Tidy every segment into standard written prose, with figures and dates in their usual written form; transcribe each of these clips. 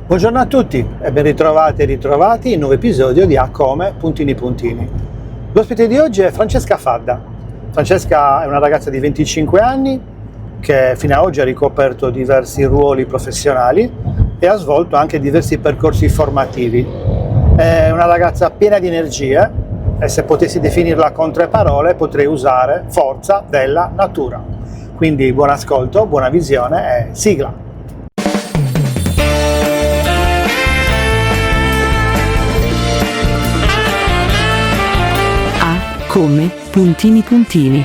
Buongiorno a tutti e ben ritrovati e ritrovati in un nuovo episodio di A Come Puntini Puntini. L'ospite di oggi è Francesca Fadda. Francesca è una ragazza di 25 anni che fino ad oggi ha ricoperto diversi ruoli professionali e ha svolto anche diversi percorsi formativi. È una ragazza piena di energie e se potessi definirla con 3 parole potrei usare forza della natura. Quindi buon ascolto, buona visione e sigla! Come Puntini Puntini,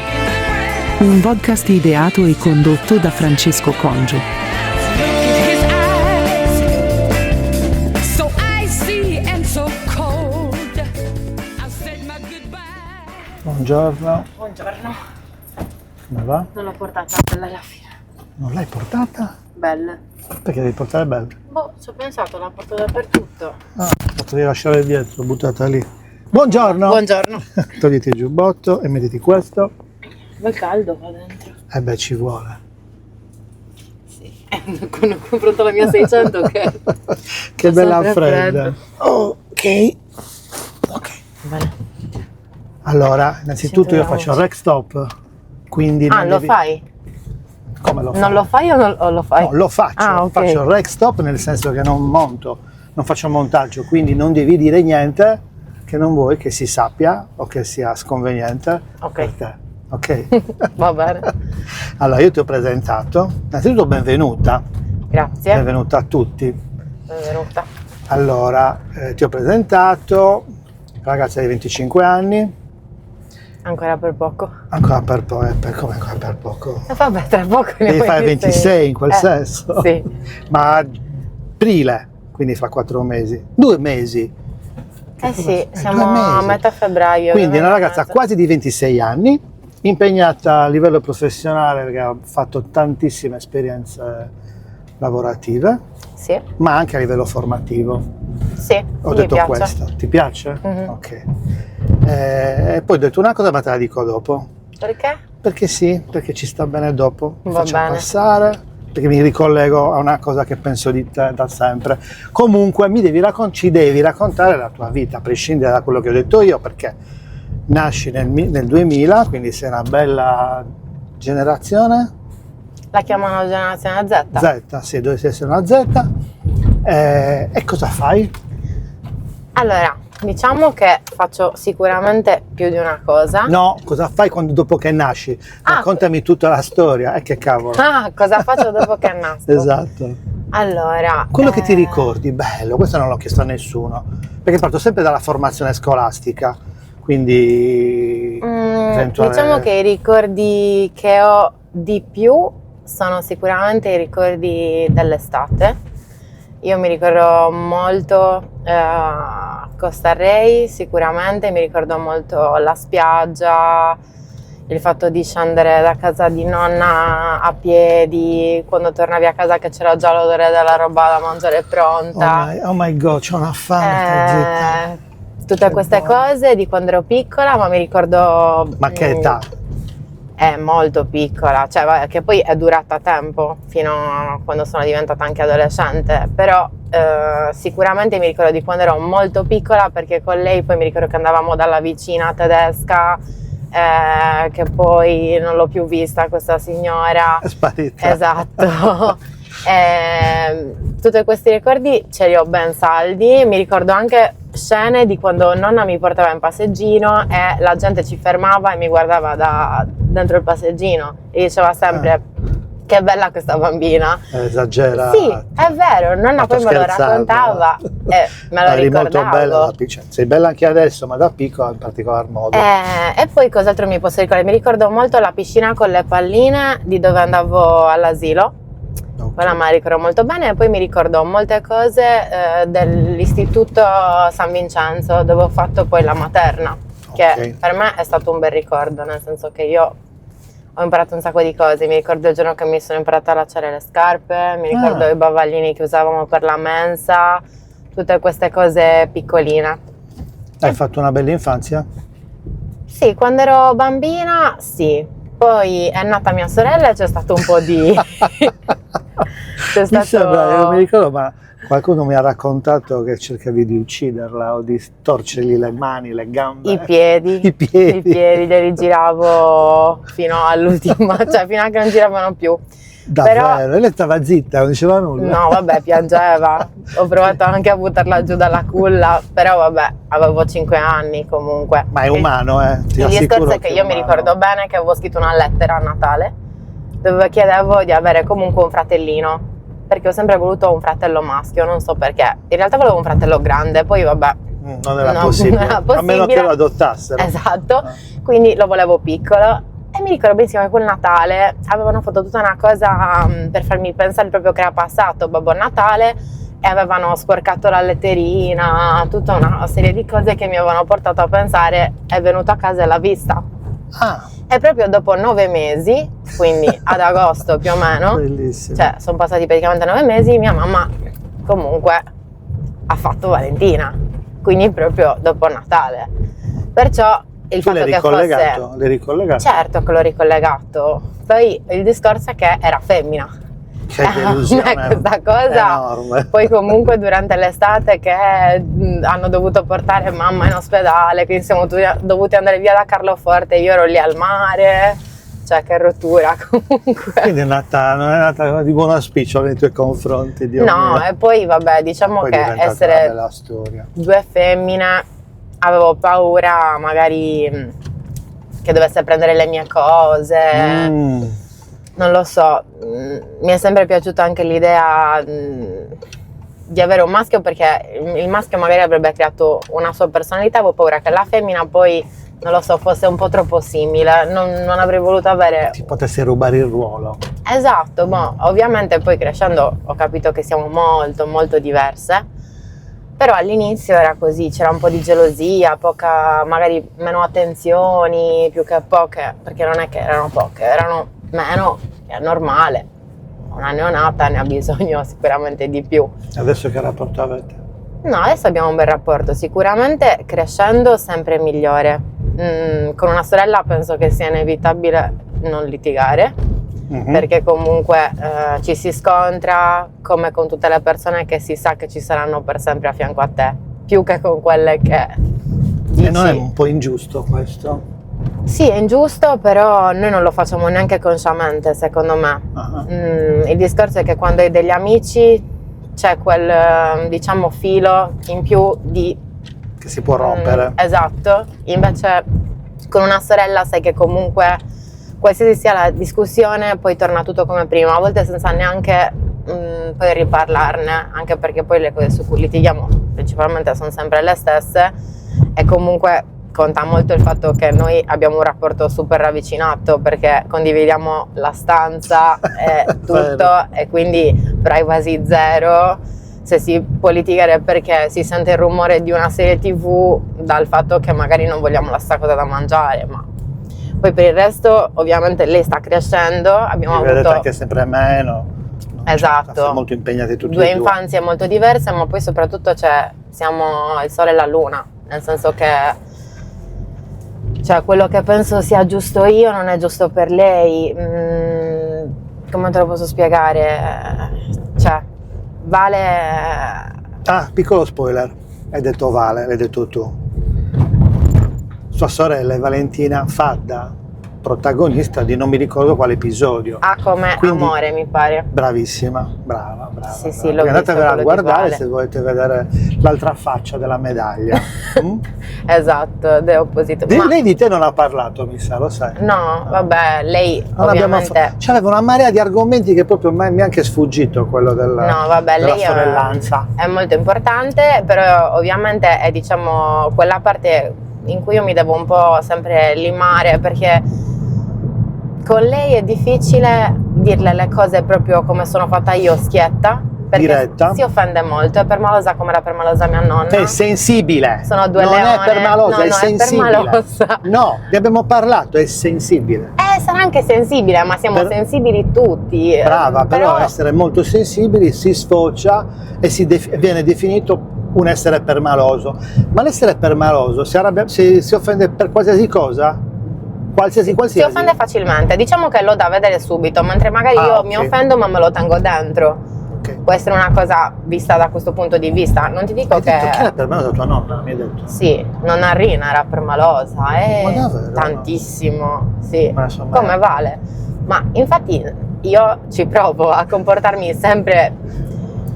un podcast ideato e condotto da Francesco Congio. Buongiorno. Buongiorno. Come va? Non l'ho portata bella alla fine. Non l'hai portata? Belle. Perché devi portare Belle? Boh, ci ho pensato, la porto dappertutto. Potevi lasciare dietro, buttata lì. Buongiorno! Buongiorno. Togliti il giubbotto e mettiti questo. Ma è caldo qua dentro. Ci vuole. Sì. Ho comprato la mia 600 che... Che bella sempre fredda. Ok. Bene. Allora, innanzitutto io faccio rec stop. Quindi non lo devi... fai? Come lo fai? Non lo fai o lo fai? No, lo faccio. Ok. Faccio rec stop nel senso che non monto, non faccio montaggio, quindi non devi dire niente che non vuoi che si sappia o che sia sconveniente per te. Ok? Va bene. Allora, io ti ho presentato. Innanzitutto benvenuta. Grazie. Benvenuta a tutti. Benvenuta. Allora, ti ho presentato, ragazza di 25 anni. Ancora per poco. Ancora per poco, come ancora per poco? Vabbè, tra poco ne Devi vuoi fare 26 in quel senso? Sì. Ma aprile, quindi fra 4 mesi. 2 mesi. Sì, 2 siamo a mesi. metà febbraio. Quindi è una ragazza mezzo. quasi di 26 anni, impegnata a livello professionale perché ha fatto tantissime esperienze lavorative, Sì, ma anche a livello formativo. sì, Ho mi detto piace. questo, ti piace? Mhm. Ok. E poi ho detto una cosa ma te la dico dopo. Perché? Perché sì, perché ci sta bene dopo. Mi Va faccio bene. passare, perché mi ricollego a una cosa che penso di te da sempre. Comunque ci devi raccontare la tua vita, a prescindere da quello che ho detto io, perché nasci nel 2000, quindi sei una bella generazione La chiamano generazione Z? Z, sì, dovresti essere una Z. E cosa fai? Allora, diciamo che faccio sicuramente più di una cosa. No, cosa fai dopo che nasci? Raccontami tutta la storia. Che cavolo. Cosa faccio dopo che nasco? Esatto. Allora, Quello che ti ricordi, bello, questo non l'ho chiesto a nessuno, perché parto sempre dalla formazione scolastica, quindi diciamo che i ricordi che ho di più sono sicuramente i ricordi dell'estate. Io mi ricordo molto Costa Rey, sicuramente, mi ricordo molto la spiaggia, il fatto di scendere da casa di nonna a piedi, quando tornavi a casa che c'era già l'odore della roba da mangiare pronta. Oh my god, c'ho una fame, stai zitta. Tutte Che queste buono. cose di quando ero piccola, ma mi ricordo... Ma che età? È molto piccola, cioè che poi è durata tempo fino a quando sono diventata anche adolescente, però sicuramente mi ricordo di quando ero molto piccola, perché con lei poi mi ricordo che andavamo dalla vicina tedesca, che poi non l'ho più vista questa signora. È sparita. Esatto. Tutti questi ricordi ce li ho ben saldi. Mi ricordo anche scene di quando nonna mi portava in passeggino e la gente ci fermava e mi guardava da dentro il passeggino e diceva sempre che bella questa bambina. Esagera. Sì, è vero, nonna poi me lo raccontava e me lo Eri molto ricordavo. bella, sei bella anche adesso, ma da piccola in particolar modo. E poi cos'altro mi posso ricordare? Mi ricordo molto la piscina con le palline di dove andavo all'asilo. Ok. Quella me la ricordo molto bene, e poi mi ricordo molte cose dell'istituto San Vincenzo, dove ho fatto poi la materna, che per me è stato un bel ricordo, nel senso che io ho imparato un sacco di cose. Mi ricordo il giorno che mi sono imparata a allacciare le scarpe, mi ricordo i bavaglini che usavamo per la mensa, tutte queste cose piccoline. Hai fatto una bella infanzia? Sì, quando ero bambina sì, Poi è nata mia sorella e c'è stato un po' di... c'è Mi sembra, non mi ricordo, ma qualcuno mi ha raccontato che cercavi di ucciderla o di torcergli le mani, le gambe. I piedi. I piedi. I piedi li giravo fino all'ultima, cioè fino a che non giravano più. Davvero? Però, E lei stava zitta, non diceva nulla. no, vabbè, piangeva. Ho provato anche a buttarla giù dalla culla, però vabbè, avevo 5 anni comunque. Ma è umano, ti Il discorso assicuro è che io mi ricordo bene che avevo scritto una lettera a Natale dove chiedevo di avere comunque un fratellino, perché ho sempre voluto un fratello maschio, non so perché. In realtà volevo un fratello grande, poi vabbè. Non era no, possibile, non era a meno possibile. che lo adottassero. Esatto, quindi lo volevo piccolo. E mi ricordo benissimo che quel Natale avevano fatto tutta una cosa per farmi pensare proprio che era passato Babbo Natale e avevano sporcato la letterina, tutta una serie di cose che mi avevano portato a pensare è venuto a casa e l'ha vista. Ah, E proprio dopo 9 mesi, quindi ad agosto più o meno, bellissimo. cioè sono passati praticamente 9 mesi, mia mamma comunque ha fatto Valentina, quindi proprio dopo Natale. Perciò il Tu fatto l'hai che ricollegato? fosse... L'hai ricollegato? Certo che l'ho ricollegato. Poi il discorso è che era femmina. Che delusione. Questa cosa. Enorme. Poi comunque durante l'estate che hanno dovuto portare mamma in ospedale, quindi siamo dovuti andare via da Carloforte, io ero lì al mare, cioè che rottura comunque. Quindi non è nata di buon auspicio nei tuoi confronti, Dio No, mio. e poi vabbè, diciamo Poi è che diventata una essere bella storia. 2 femmine avevo paura magari che dovesse prendere le mie cose. Non lo so, mi è sempre piaciuta anche l'idea di avere un maschio, perché il maschio magari avrebbe creato una sua personalità, avevo paura che la femmina poi, non lo so, fosse un po' troppo simile, non avrei voluto avere... Ti potesse rubare il ruolo. Esatto, ma ovviamente poi crescendo ho capito che siamo molto molto diverse, però all'inizio era così, c'era un po' di gelosia, poca, magari meno attenzioni, più che poche, perché non è che erano poche, erano meno, è normale. Una neonata ne ha bisogno sicuramente di più. Adesso che rapporto avete? No, adesso abbiamo un bel rapporto, sicuramente crescendo sempre migliore. Con una sorella penso che sia inevitabile non litigare, perché comunque ci si scontra come con tutte le persone che si sa che ci saranno per sempre a fianco a te, più che con quelle che dici... E non è un po' ingiusto questo? Sì, è ingiusto, però noi non lo facciamo neanche consciamente, secondo me. Il discorso è che quando hai degli amici c'è quel, diciamo, filo in più di... Che si può rompere. Esatto, invece con una sorella sai che comunque qualsiasi sia la discussione poi torna tutto come prima, a volte senza neanche poi riparlarne, anche perché poi le cose su cui litighiamo principalmente sono sempre le stesse e comunque conta molto il fatto che noi abbiamo un rapporto super ravvicinato perché condividiamo la stanza e tutto e quindi privacy zero. Se si può litigare perché si sente il rumore di una serie TV dal fatto che magari non vogliamo la stessa cosa da mangiare, ma poi per il resto ovviamente lei sta crescendo, abbiamo vedete avuto anche sempre meno. esatto, Siamo molto impegnati tutti due e due. infanzie molto diverse, ma poi soprattutto siamo il sole e la luna, nel senso che cioè quello che penso sia giusto io non è giusto per lei. Come te lo posso spiegare? Cioè Vale... piccolo spoiler, hai detto Vale, l'hai detto tu. Sua sorella è Valentina Fadda, protagonista di non mi ricordo quale episodio. come Quindi, amore, mi pare. bravissima, brava. Sì, sì, brava. l'ho visto, Andatevela a quello di guardare Vale. se volete vedere l'altra faccia della medaglia. Esatto, the opposite. Lei di te non ha parlato, mi sa, lo sai. No, vabbè, lei Non ovviamente... c'aveva una marea di argomenti che proprio mi è anche sfuggito, quello della lei sorellanza. è molto importante, però ovviamente è, diciamo, quella parte in cui io mi devo un po' sempre limare, perché con lei è difficile dirle le cose proprio come sono fatta io, schietta, perché diretta. Si offende molto, è permalosa come era permalosa mia nonna. È sensibile. Sono due non leone. è permalosa, No, è no, sensibile. è permalosa. No, ne abbiamo parlato, è sensibile. Sarà anche sensibile, ma siamo sensibili tutti. Brava, però essere molto sensibili si sfocia e viene definito un essere permaloso. Ma l'essere permaloso si offende per qualsiasi cosa? Qualsiasi. Si offende facilmente, diciamo che lo dà a vedere subito, mentre magari io mi offendo ma me lo tengo dentro. Okay. Può essere una cosa vista da questo punto di vista. Non ti dico Hai che... detto che era permalosa tua nonna, mi hai detto? Sì, nonna Rina era permalosa, Ma davvero? tantissimo, sì, Ma insomma, come Vale. Ma infatti io ci provo a comportarmi sempre,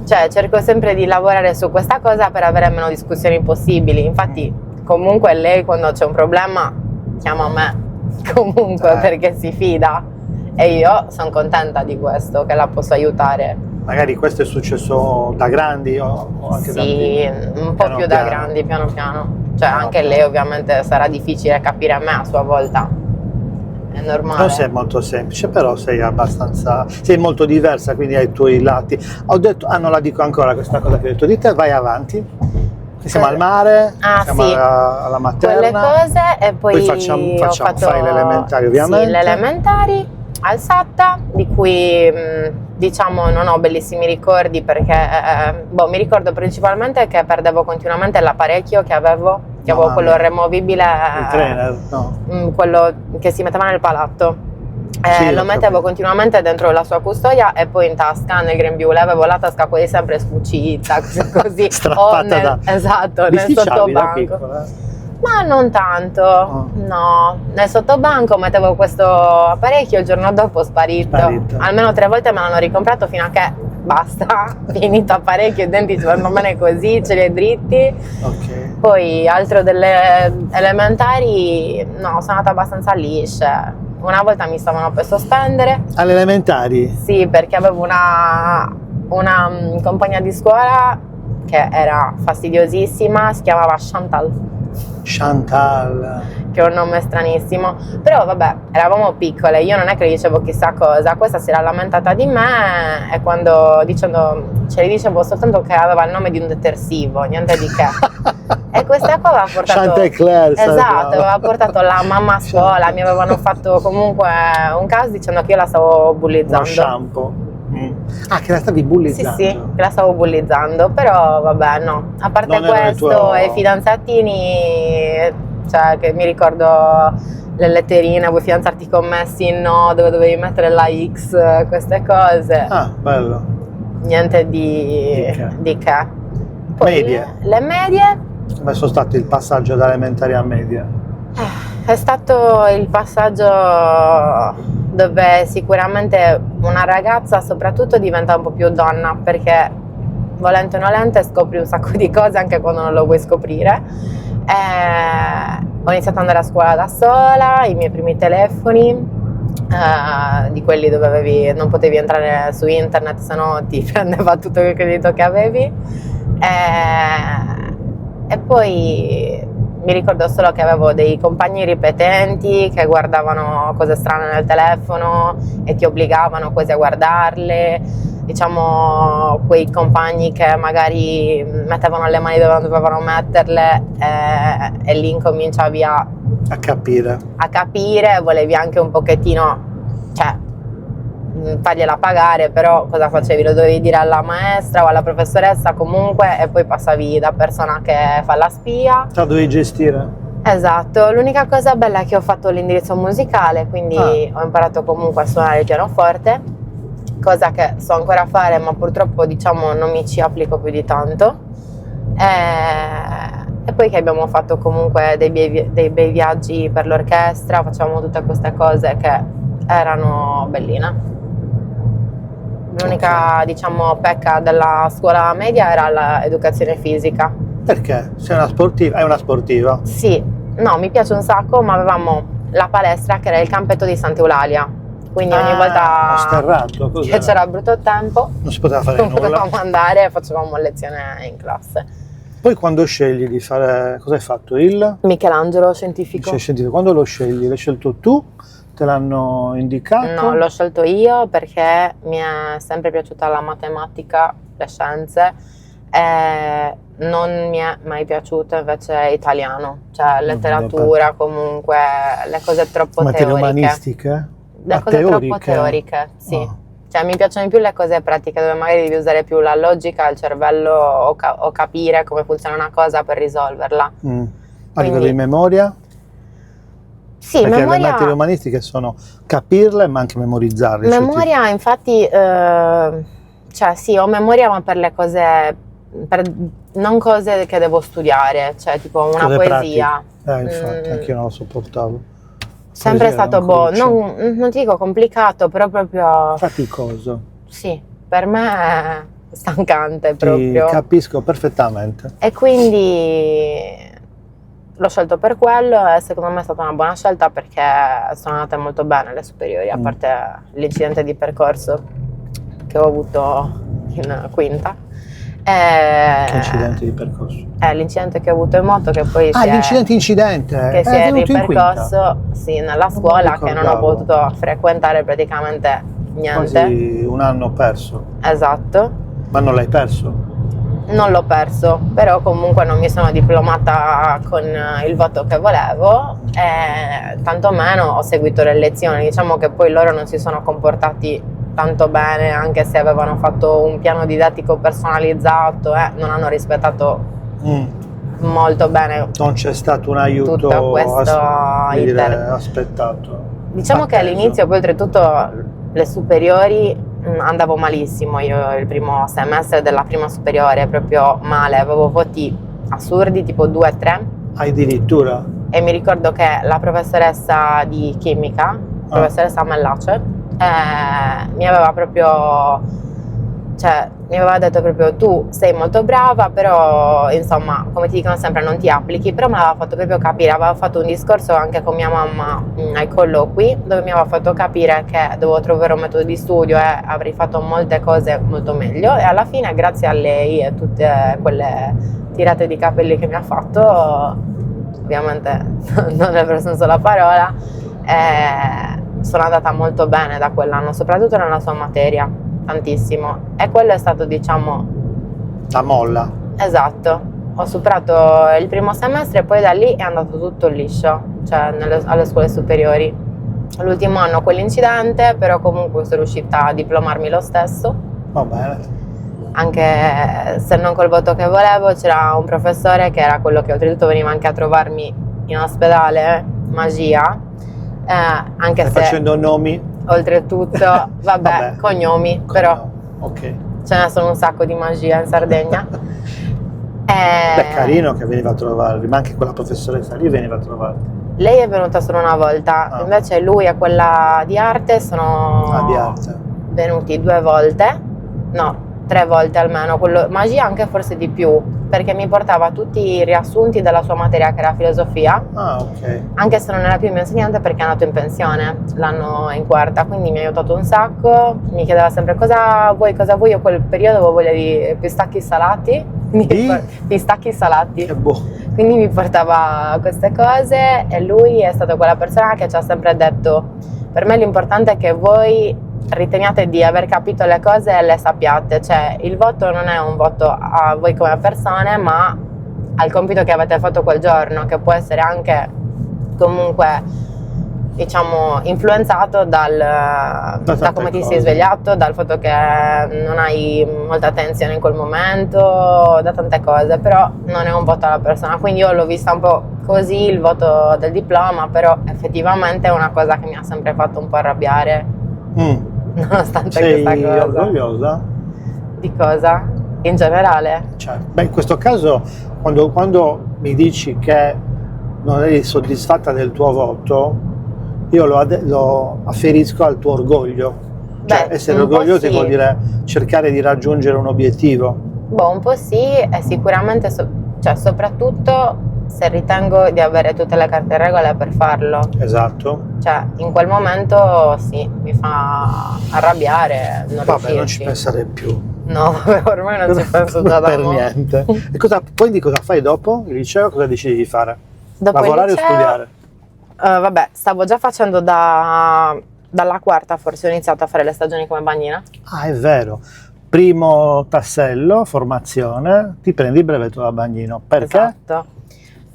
cioè cerco sempre di lavorare su questa cosa per avere meno discussioni possibili. Infatti comunque lei quando c'è un problema chiama me, comunque perché si fida e io sono contenta di questo, che la posso aiutare. Magari questo è successo da grandi o anche da Sì, un po' più da grandi, piano piano. Cioè anche lei ovviamente sarà difficile capire me a sua volta, è normale. Non sei molto semplice, però sei molto diversa, quindi hai i tuoi lati. Ho detto, non la dico ancora questa cosa che ho detto di te, vai avanti. Siamo al mare, siamo sì. alla materna. Quelle cose e poi fai le elementari ovviamente. Sì, le elementari al SATA, di cui diciamo non ho bellissimi ricordi perché mi ricordo principalmente che perdevo continuamente l'apparecchio che avevo quello removibile, il trainer, no? Quello che si metteva nel palatto. Sì, lo mettevo continuamente dentro la sua custodia e poi in tasca nel grembiule, avevo la tasca quasi sempre sfuggita così strappata esatto, nel sottobanco. Ma non tanto, no, nel sottobanco mettevo questo apparecchio, il giorno dopo sparito. Almeno 3 volte me l'hanno ricomprato fino a che basta, finito apparecchio, i denti ci vanno bene così, ce li hai dritti. Okay. Poi altro delle elementari, no, sono andata abbastanza lisce. Una volta mi stavano per sospendere. Alle elementari? Sì, perché avevo una compagna di scuola che era fastidiosissima, si chiamava Chantal, che è un nome stranissimo, però vabbè, eravamo piccole, io non è che le dicevo chissà cosa, questa si era lamentata di me e quando le dicevo soltanto che aveva il nome di un detersivo, niente di che. E questa qua aveva portato Chantecler, aveva portato la mamma a scuola, mi avevano fatto comunque un caso dicendo che io la stavo bullizzando. Uno shampoo. Che la stavi bullizzando? Sì, che la stavo bullizzando, però vabbè, no. A parte questo, i fidanzatini, cioè che mi ricordo le letterine, vuoi fidanzarti con me? Sì, no, dove dovevi mettere la X, queste cose. Bello. Niente di che. Poi medie? Le medie? Come sono stato il passaggio da elementari a media? È stato il passaggio dove sicuramente una ragazza soprattutto diventa un po' più donna, perché volente o nolente scopri un sacco di cose anche quando non lo vuoi scoprire. Ho iniziato ad andare a scuola da sola, i miei primi telefoni, di quelli dove non potevi entrare su internet, se no ti prendeva tutto il credito che avevi. E poi mi ricordo solo che avevo dei compagni ripetenti che guardavano cose strane nel telefono e ti obbligavano quasi a guardarle, diciamo quei compagni che magari mettevano le mani dove non dovevano metterle e lì incominciavi a capire, volevi anche un pochettino, cioè fargliela pagare, però cosa facevi? Lo dovevi dire alla maestra o alla professoressa comunque e poi passavi da persona che fa la spia. La dovevi gestire? Esatto, l'unica cosa bella è che ho fatto l'indirizzo musicale, quindi ho imparato comunque a suonare il pianoforte, cosa che so ancora fare ma purtroppo diciamo non mi ci applico più di tanto. E poi che abbiamo fatto comunque dei bei viaggi per l'orchestra, facevamo tutte queste cose che erano belline. L'unica diciamo pecca della scuola media era l'educazione fisica. Perché? Sei una sportiva? È una sportiva? Sì, no, mi piace un sacco, ma avevamo la palestra che era il campetto di Sant'Eulalia, quindi ogni volta sterrato, che c'era brutto tempo non si poteva fare non nulla, potevamo andare e facevamo lezione in classe. Poi quando scegli di fare, cosa hai fatto? Michelangelo scientifico. Quando lo scegli? L'hai scelto tu? Te l'hanno indicato? No, l'ho scelto io perché mi è sempre piaciuta la matematica, le scienze, e non mi è mai piaciuto invece italiano, cioè letteratura comunque, le cose troppo materie teoriche. Umanistiche? Le cose troppo teoriche, sì. Cioè mi piacciono di più le cose pratiche dove magari devi usare più la logica, il cervello o capire come funziona una cosa per risolverla. A livello di memoria? Sì, Perché le memoria, materie umanistiche sono capirle ma anche memorizzarle. memoria infatti, cioè sì, ho memoria ma per le cose, non cose che devo studiare, cioè tipo una Cose poesia. Infatti, anch'io non lo sopportavo. Sempre Poesia era stato un boh, cruccio. non ti dico complicato, però proprio Faticoso. sì, per me è stancante Ti proprio. capisco perfettamente. E quindi l'ho scelto per quello e secondo me è stata una buona scelta perché sono andate molto bene le superiori, a parte l'incidente di percorso che ho avuto in quinta. Che incidente di percorso. L'incidente che ho avuto in moto che poi Incidente. che si È è venuto in quinta. ripercorso sì, nella Non me lo scuola che non ho ricordavo. potuto frequentare praticamente niente. Quasi un anno perso. Esatto. Ma non l'hai perso? Non l'ho perso, però comunque non mi sono diplomata con il voto che volevo e tantomeno ho seguito le lezioni. Diciamo che poi loro non si sono comportati tanto bene, anche se avevano fatto un piano didattico personalizzato, non hanno rispettato molto bene. Non c'è stato un aiuto Tutto questo iter. aspettato. Diciamo che atteso. all'inizio, poi oltretutto le superiori andavo malissimo, io il primo semestre della prima superiore proprio male, avevo voti assurdi tipo 2-3 Addirittura? e mi ricordo che la professoressa di chimica, professoressa Mellace, mi aveva proprio, cioè mi aveva detto proprio tu sei molto brava, però insomma come ti dicono sempre non ti applichi, però me l'aveva fatto proprio capire, aveva fatto un discorso anche con mia mamma ai colloqui dove mi aveva fatto capire che dovevo trovare un metodo di studio e avrei fatto molte cose molto meglio e alla fine grazie a lei e tutte quelle tirate di capelli che mi ha fatto, ovviamente non nel vero senso della parola, sono andata molto bene da quell'anno, soprattutto nella sua materia, tantissimo. E quello è stato, diciamo, La molla. esatto. Ho superato il primo semestre e poi da lì è andato tutto liscio, cioè alle scuole superiori. L'ultimo anno quell'incidente, però comunque sono riuscita a diplomarmi lo stesso. Va bene. Anche se non col voto che volevo, c'era un professore che era quello che oltretutto veniva anche a trovarmi in ospedale, Magia, anche Stai se facendo nomi? oltretutto, vabbè, cognomi, però Ok. ce ne sono un sacco di Magia in Sardegna. Beh, carino che veniva a trovarvi, ma anche quella professoressa lì veniva a trovarti. Lei è venuta solo una volta, invece lui e quella di arte sono di arte. venuti 2 volte, no, 3 volte almeno, quello, Magia anche forse di più, perché mi portava tutti i riassunti della sua materia che era filosofia, Ok. anche se non era più il mio insegnante perché è andato in pensione l'anno in quarta, quindi mi ha aiutato un sacco, mi chiedeva sempre cosa vuoi, io quel periodo avevo voglia di pistacchi salati, pistacchi salati, Che buono. quindi mi portava queste cose e lui è stato quella persona che ci ha sempre detto per me l'importante è che voi riteniate di aver capito le cose e le sappiate, cioè il voto non è un voto a voi come persone ma al compito che avete fatto quel giorno, che può essere anche comunque diciamo influenzato da come ti sei svegliato, dal fatto che non hai molta attenzione in quel momento, da tante cose, però non è un voto alla persona, quindi io l'ho vista un po' così il voto del diploma, però effettivamente è una cosa che mi ha sempre fatto un po' arrabbiare nonostante Sei questa cosa. orgogliosa? Di cosa? In generale? Certo. Beh, in questo caso quando mi dici che non eri soddisfatta del tuo voto, io lo afferisco al tuo orgoglio. Cioè, Beh, essere un po' orgogliosi sì. vuol dire cercare di raggiungere un obiettivo. Boh, un po' sì, e sicuramente, cioè soprattutto se ritengo di avere tutte le carte in regola per farlo. Esatto. Cioè, in quel momento sì, mi fa arrabbiare non Vabbè, non ci riuscirci. pensare più. No, ormai non ci penso già da per mo'. niente. E quindi cosa fai dopo il liceo? Cosa decidi di fare? Dopo il Lavorare liceo, o studiare? Vabbè, stavo già facendo dalla quarta, forse ho iniziato a fare le stagioni come bagnina. Ah, è vero. Primo tassello, formazione, ti prendi il brevetto da bagnino. Perché? Esatto.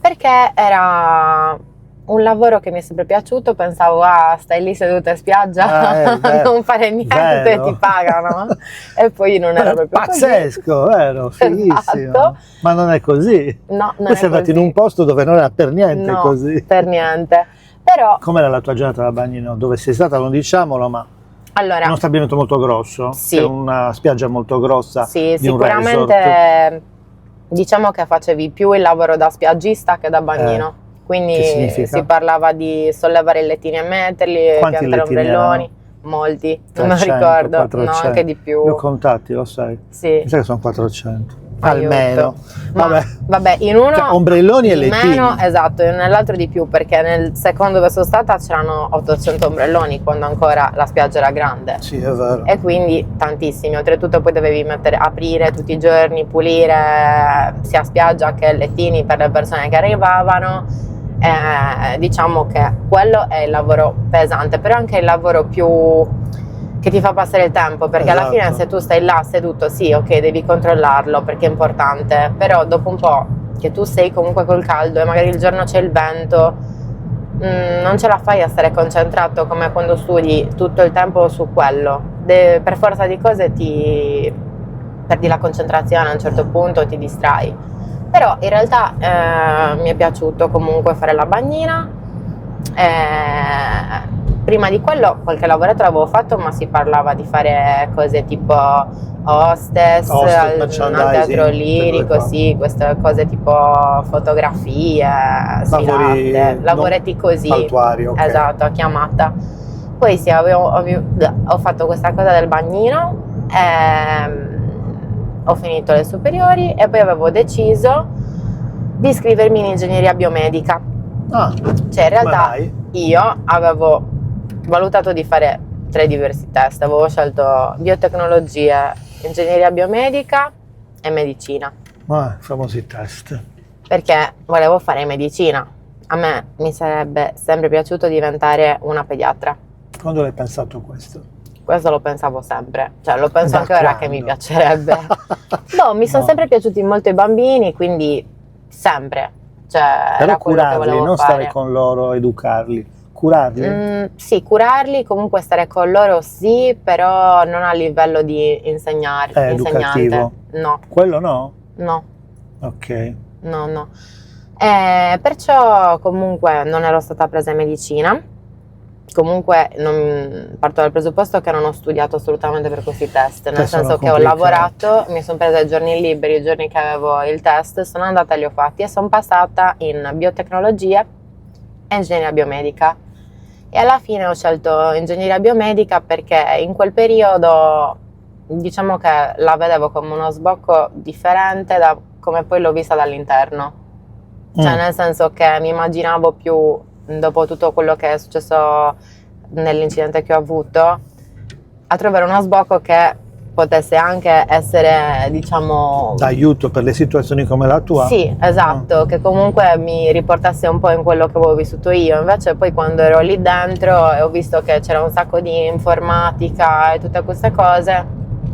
Perché era un lavoro che mi è sempre piaciuto, pensavo, stai lì seduta in spiaggia a non fare niente, vero. ti pagano. E poi non era proprio pazzesco, vero? Fighissimo. Esatto. Ma non è così. No, non Tu sei è andato in così. un posto dove non era per niente No, così. per niente. Però, Com'era la tua giornata da bagnino? Dove sei stata, non diciamolo, ma allora, uno stabilimento molto grosso? Sì. C'è una spiaggia molto grossa sì, di un resort? sicuramente diciamo che facevi più il lavoro da spiaggista che da bagnino. Quindi che significa? si parlava di sollevare i lettini e metterli, Quanti piantare lettini ombrelloni, erano? molti, non me lo 300, ricordo, 400. no, anche di più. Li ho contati, lo sai. Sì. Mi sa che sono 400. Aiuto. Almeno. Ma, vabbè, in uno Cioè, ombrelloni e di lettini. meno, esatto, e nell'altro di più, perché nel secondo dove sono stata c'erano 800 ombrelloni quando ancora la spiaggia era grande. Sì, è vero. E quindi tantissimi, oltretutto poi dovevi aprire tutti i giorni, pulire sia spiaggia che lettini per le persone che arrivavano. Diciamo che quello è il lavoro pesante, però anche il lavoro più che ti fa passare il tempo, perché alla fine se tu stai là seduto, sì, ok, devi controllarlo perché è importante, però dopo un po' che tu sei comunque col caldo e magari il giorno c'è il vento, non ce la fai a stare concentrato come quando studi tutto il tempo su quello. Per forza di cose ti perdi la concentrazione a un certo punto, ti distrai. Però in realtà mi è piaciuto comunque fare la bagnina. Prima di quello qualche lavoretto l'avevo fatto, ma si parlava di fare cose tipo hostess al teatro lirico, sì, queste cose tipo fotografie, sfilate, lavoretti così, saltuari, okay. Esatto, a chiamata. Poi sì, ho fatto questa cosa del bagnino, ho finito le superiori e poi avevo deciso di iscrivermi in ingegneria biomedica. Cioè in realtà io avevo valutato di fare 3 diversi test, avevo scelto biotecnologie, ingegneria biomedica e medicina. Famosi test. Perché volevo fare medicina. A me mi sarebbe sempre piaciuto diventare una pediatra. Quando l'hai pensato questo? Questo lo pensavo sempre, cioè lo penso Da anche ora quando? che mi piacerebbe. Mi sono sempre piaciuti molto i bambini, quindi sempre. Cioè, però era quello che curarli, volevo non fare. stare con loro, educarli. Curarli? Sì, curarli, comunque stare con loro sì, però non a livello di insegnante. Educativo? No. Quello no? No. Ok. No. Perciò comunque non ero stata presa in medicina. Comunque parto dal presupposto che non ho studiato assolutamente per questi test, nel senso che ho lavorato, mi sono presa i giorni liberi, i giorni che avevo il test, sono andata e li ho fatti e sono passata in biotecnologie e ingegneria biomedica. E alla fine ho scelto ingegneria biomedica perché in quel periodo diciamo che la vedevo come uno sbocco differente da come poi l'ho vista dall'interno. Cioè nel senso che mi immaginavo più, dopo tutto quello che è successo nell'incidente che ho avuto, a trovare uno sbocco che potesse anche essere, diciamo, d'aiuto per le situazioni come la tua? Sì, esatto, che comunque mi riportasse un po' in quello che avevo vissuto io. Invece poi quando ero lì dentro e ho visto che c'era un sacco di informatica e tutte queste cose,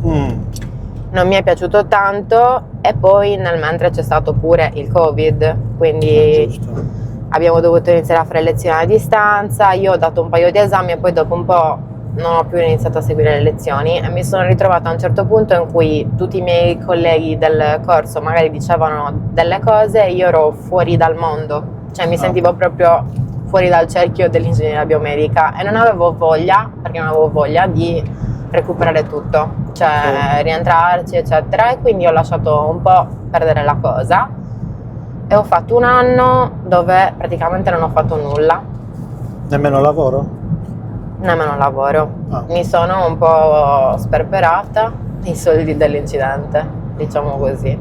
non mi è piaciuto tanto. E poi nel mentre c'è stato pure il Covid, quindi abbiamo dovuto iniziare a fare lezioni a distanza. Io ho dato un paio di esami e poi dopo un po' non ho più iniziato a seguire le lezioni e mi sono ritrovata a un certo punto in cui tutti i miei colleghi del corso magari dicevano delle cose e io ero fuori dal mondo, cioè mi sentivo proprio fuori dal cerchio dell'ingegneria biomedica e non avevo voglia, perché non avevo voglia di recuperare tutto, cioè rientrarci eccetera, e quindi ho lasciato un po' perdere la cosa e ho fatto un anno dove praticamente non ho fatto nulla. Nemmeno lavoro? Nemmeno lavoro. Mi sono un po' sperperata i soldi dell'incidente, diciamo così.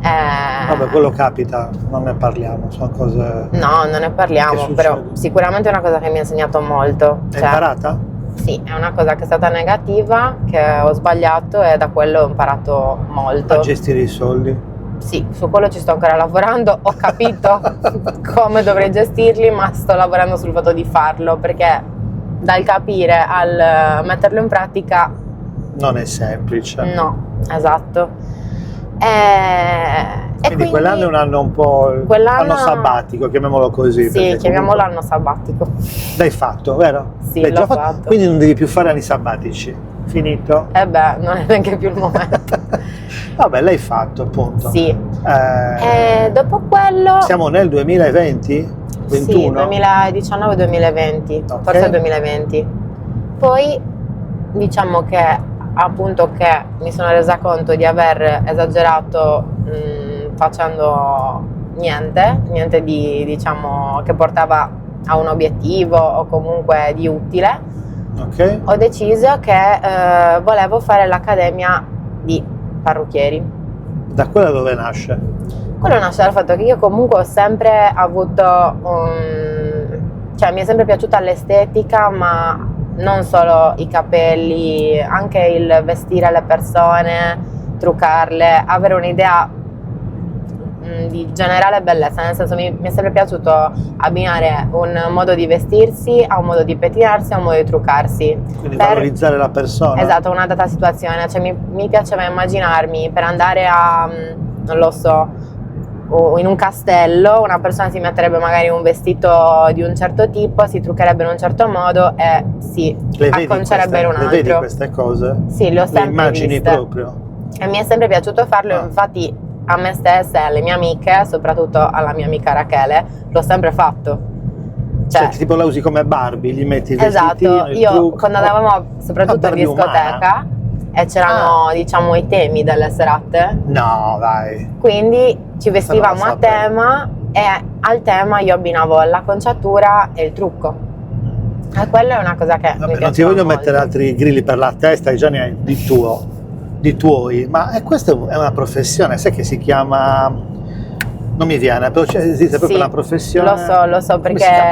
Vabbè, quello capita, non ne parliamo, sono cose... No, non ne parliamo, però sicuramente è una cosa che mi ha insegnato molto. Hai imparata? Sì, è una cosa che è stata negativa, che ho sbagliato e da quello ho imparato molto. A gestire i soldi? Sì, su quello ci sto ancora lavorando, ho capito come dovrei gestirli, ma sto lavorando sul fatto di farlo, perché dal capire al metterlo in pratica non è semplice. No, esatto. Quindi quell'anno è un anno un po' anno sabbatico, chiamiamolo così. Sì, chiamiamolo anno sabbatico. L'hai fatto, vero? Sì, l'ho fatto. Quindi non devi più fare anni sabbatici. Finito? Non è neanche più il momento. Vabbè, l'hai fatto, appunto. Sì. Dopo quello... Siamo nel 2020? 21? Sì, 2019-2020, Ok. forse 2020. Poi diciamo che appunto che mi sono resa conto di aver esagerato facendo niente di diciamo che portava a un obiettivo o comunque di utile. Ok. Ho deciso che volevo fare l'accademia di parrucchieri. Da quella dove nasce? Quello nasce dal fatto che io comunque ho sempre avuto cioè mi è sempre piaciuta l'estetica, ma non solo i capelli, anche il vestire le persone, truccarle, avere un'idea di generale bellezza, nel senso mi è sempre piaciuto abbinare un modo di vestirsi a un modo di pettinarsi, a un modo di truccarsi. Quindi valorizzare la persona. Esatto, una data situazione, cioè mi piaceva immaginarmi per andare a, non lo so, in un castello, una persona si metterebbe magari un vestito di un certo tipo, si truccherebbe in un certo modo e si acconcerebbe in un altro. Le vedi queste cose? Sì, le ho sempre Le immagini viste. proprio? E mi è sempre piaciuto farlo, Ah. infatti a me stessa e alle mie amiche, soprattutto alla mia amica Rachele, l'ho sempre fatto. Cioè, tipo la usi come Barbie, gli metti il Esatto, vestitino, il io trucco. quando andavamo soprattutto in Barbie discoteca umana. e c'erano diciamo i temi delle serate, No, dai. quindi ci vestivamo Non lo a sapevo. tema e al tema io abbinavo l'acconciatura e il trucco. E quella è una cosa che mi Vabbè, non ti piaceva voglio molto. mettere altri grilli per la testa, già ne hai di tuoi, ma questa è una professione, sai che si chiama, non mi viene, però esiste proprio Sì, una professione. lo so Come perché si chiama?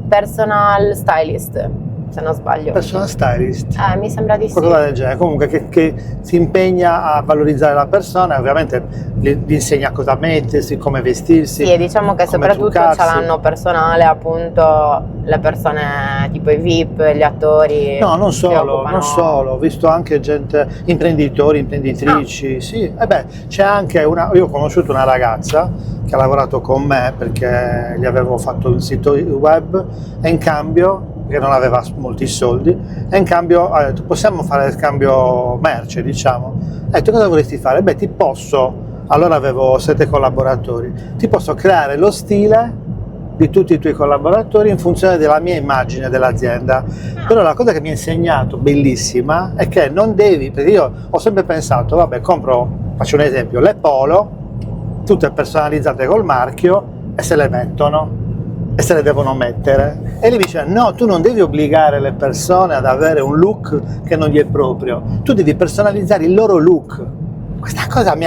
personal stylist, se non sbaglio. Personal stylist. Mi sembra di sì. Qualcosa del genere, comunque che si impegna a valorizzare la persona e ovviamente gli insegna cosa mettersi, come vestirsi. Sì, e diciamo che come soprattutto ce truccarsi. l'hanno personale, appunto, le persone tipo i VIP, gli attori. No, non che solo, occupano- non solo, ho visto anche gente, imprenditori, imprenditrici, sì, e beh, c'è anche io ho conosciuto una ragazza che ha lavorato con me perché gli avevo fatto un sito web e in cambio, perché non aveva molti soldi, e in cambio ha detto possiamo fare scambio merce, diciamo. Ha detto cosa vorresti fare? Beh, allora avevo 7 collaboratori, ti posso creare lo stile di tutti i tuoi collaboratori in funzione della mia immagine dell'azienda. Però la cosa che mi ha insegnato, bellissima, è che non devi, perché io ho sempre pensato, vabbè, faccio un esempio, le Polo, tutte personalizzate col marchio, e se le mettono, e se le devono mettere. E lui mi dice, no, tu non devi obbligare le persone ad avere un look che non gli è proprio, tu devi personalizzare il loro look. Questa cosa mi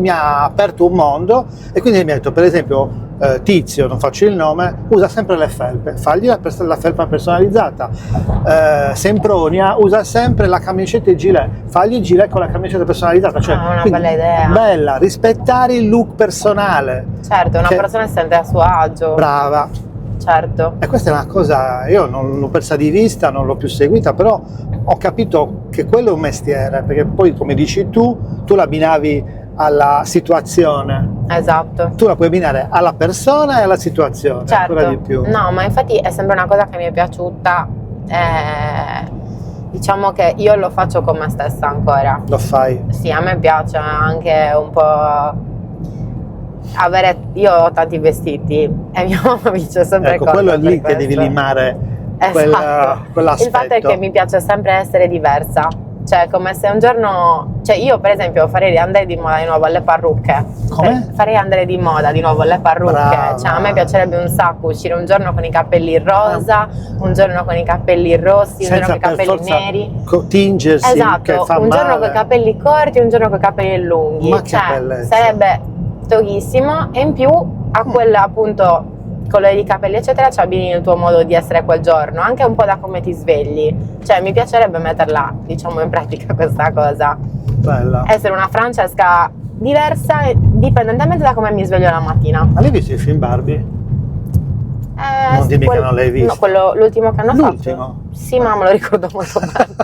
ha aperto un mondo, e quindi mi ha detto, per esempio, Tizio, non faccio il nome, usa sempre le felpe, fagli la felpa personalizzata. Sempronia usa sempre la camicetta e il gilet, fagli il gilet con la camicetta personalizzata. Cioè, una quindi, bella idea. Bella, rispettare il look personale. Certo, una Che- persona si sente a suo agio. Brava. Certo. E questa è una cosa, io non l'ho persa di vista, non l'ho più seguita, però ho capito che quello è un mestiere, perché poi, come dici tu l'abbinavi alla situazione. Esatto. Tu la puoi abbinare alla persona e alla situazione, ancora Certo. di più. No, ma infatti è sempre una cosa che mi è piaciuta. Diciamo che io lo faccio con me stessa ancora. Lo fai. Sì, a me piace anche un po' io ho tanti vestiti e mia mamma mi dice sempre Ecco, cosa quello è per lì che devi questo. limare Esatto. quell'aspetto. Il fatto è che mi piace sempre essere diversa, cioè come se un giorno, cioè io per esempio farei andare di moda di nuovo alle parrucche. Come? Farei andare di moda di nuovo alle parrucche. Brava. Cioè a me piacerebbe un sacco uscire un giorno con i capelli rosa, un giorno con i capelli rossi, un giorno con i per capelli forza neri. tingersi, che Esatto, fa un giorno male. con i capelli corti, un giorno con i capelli lunghi. Ma che cioè, bellezza. sarebbe toghissimo, e in più a quella appunto colore di capelli eccetera ci abbini il tuo modo di essere quel giorno, anche un po' da come ti svegli. Cioè mi piacerebbe metterla, diciamo, in pratica questa cosa. Bella. Essere una Francesca diversa indipendentemente da come mi sveglio la mattina. Ma l'hai visto il film Barbie? Non dimmi che non l'hai visto. No, l'ultimo che hanno L'ultimo? fatto. Sì, ma me lo ricordo molto bene.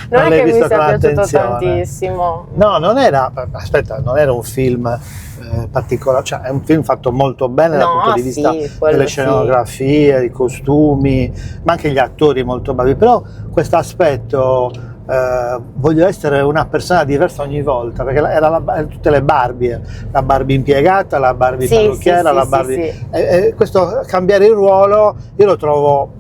Non è l'hai che mi visto sia con piaciuto attenzione. tantissimo. No, non era un film particolare, cioè è un film fatto molto bene dal No, punto di sì, vista quello delle sì. scenografie, i costumi, ma anche gli attori molto bravi, però questo aspetto voglio essere una persona diversa ogni volta, perché era tutte le Barbie, la Barbie impiegata, la Barbie parrucchiera, la Barbie... questo cambiare il ruolo io lo trovo,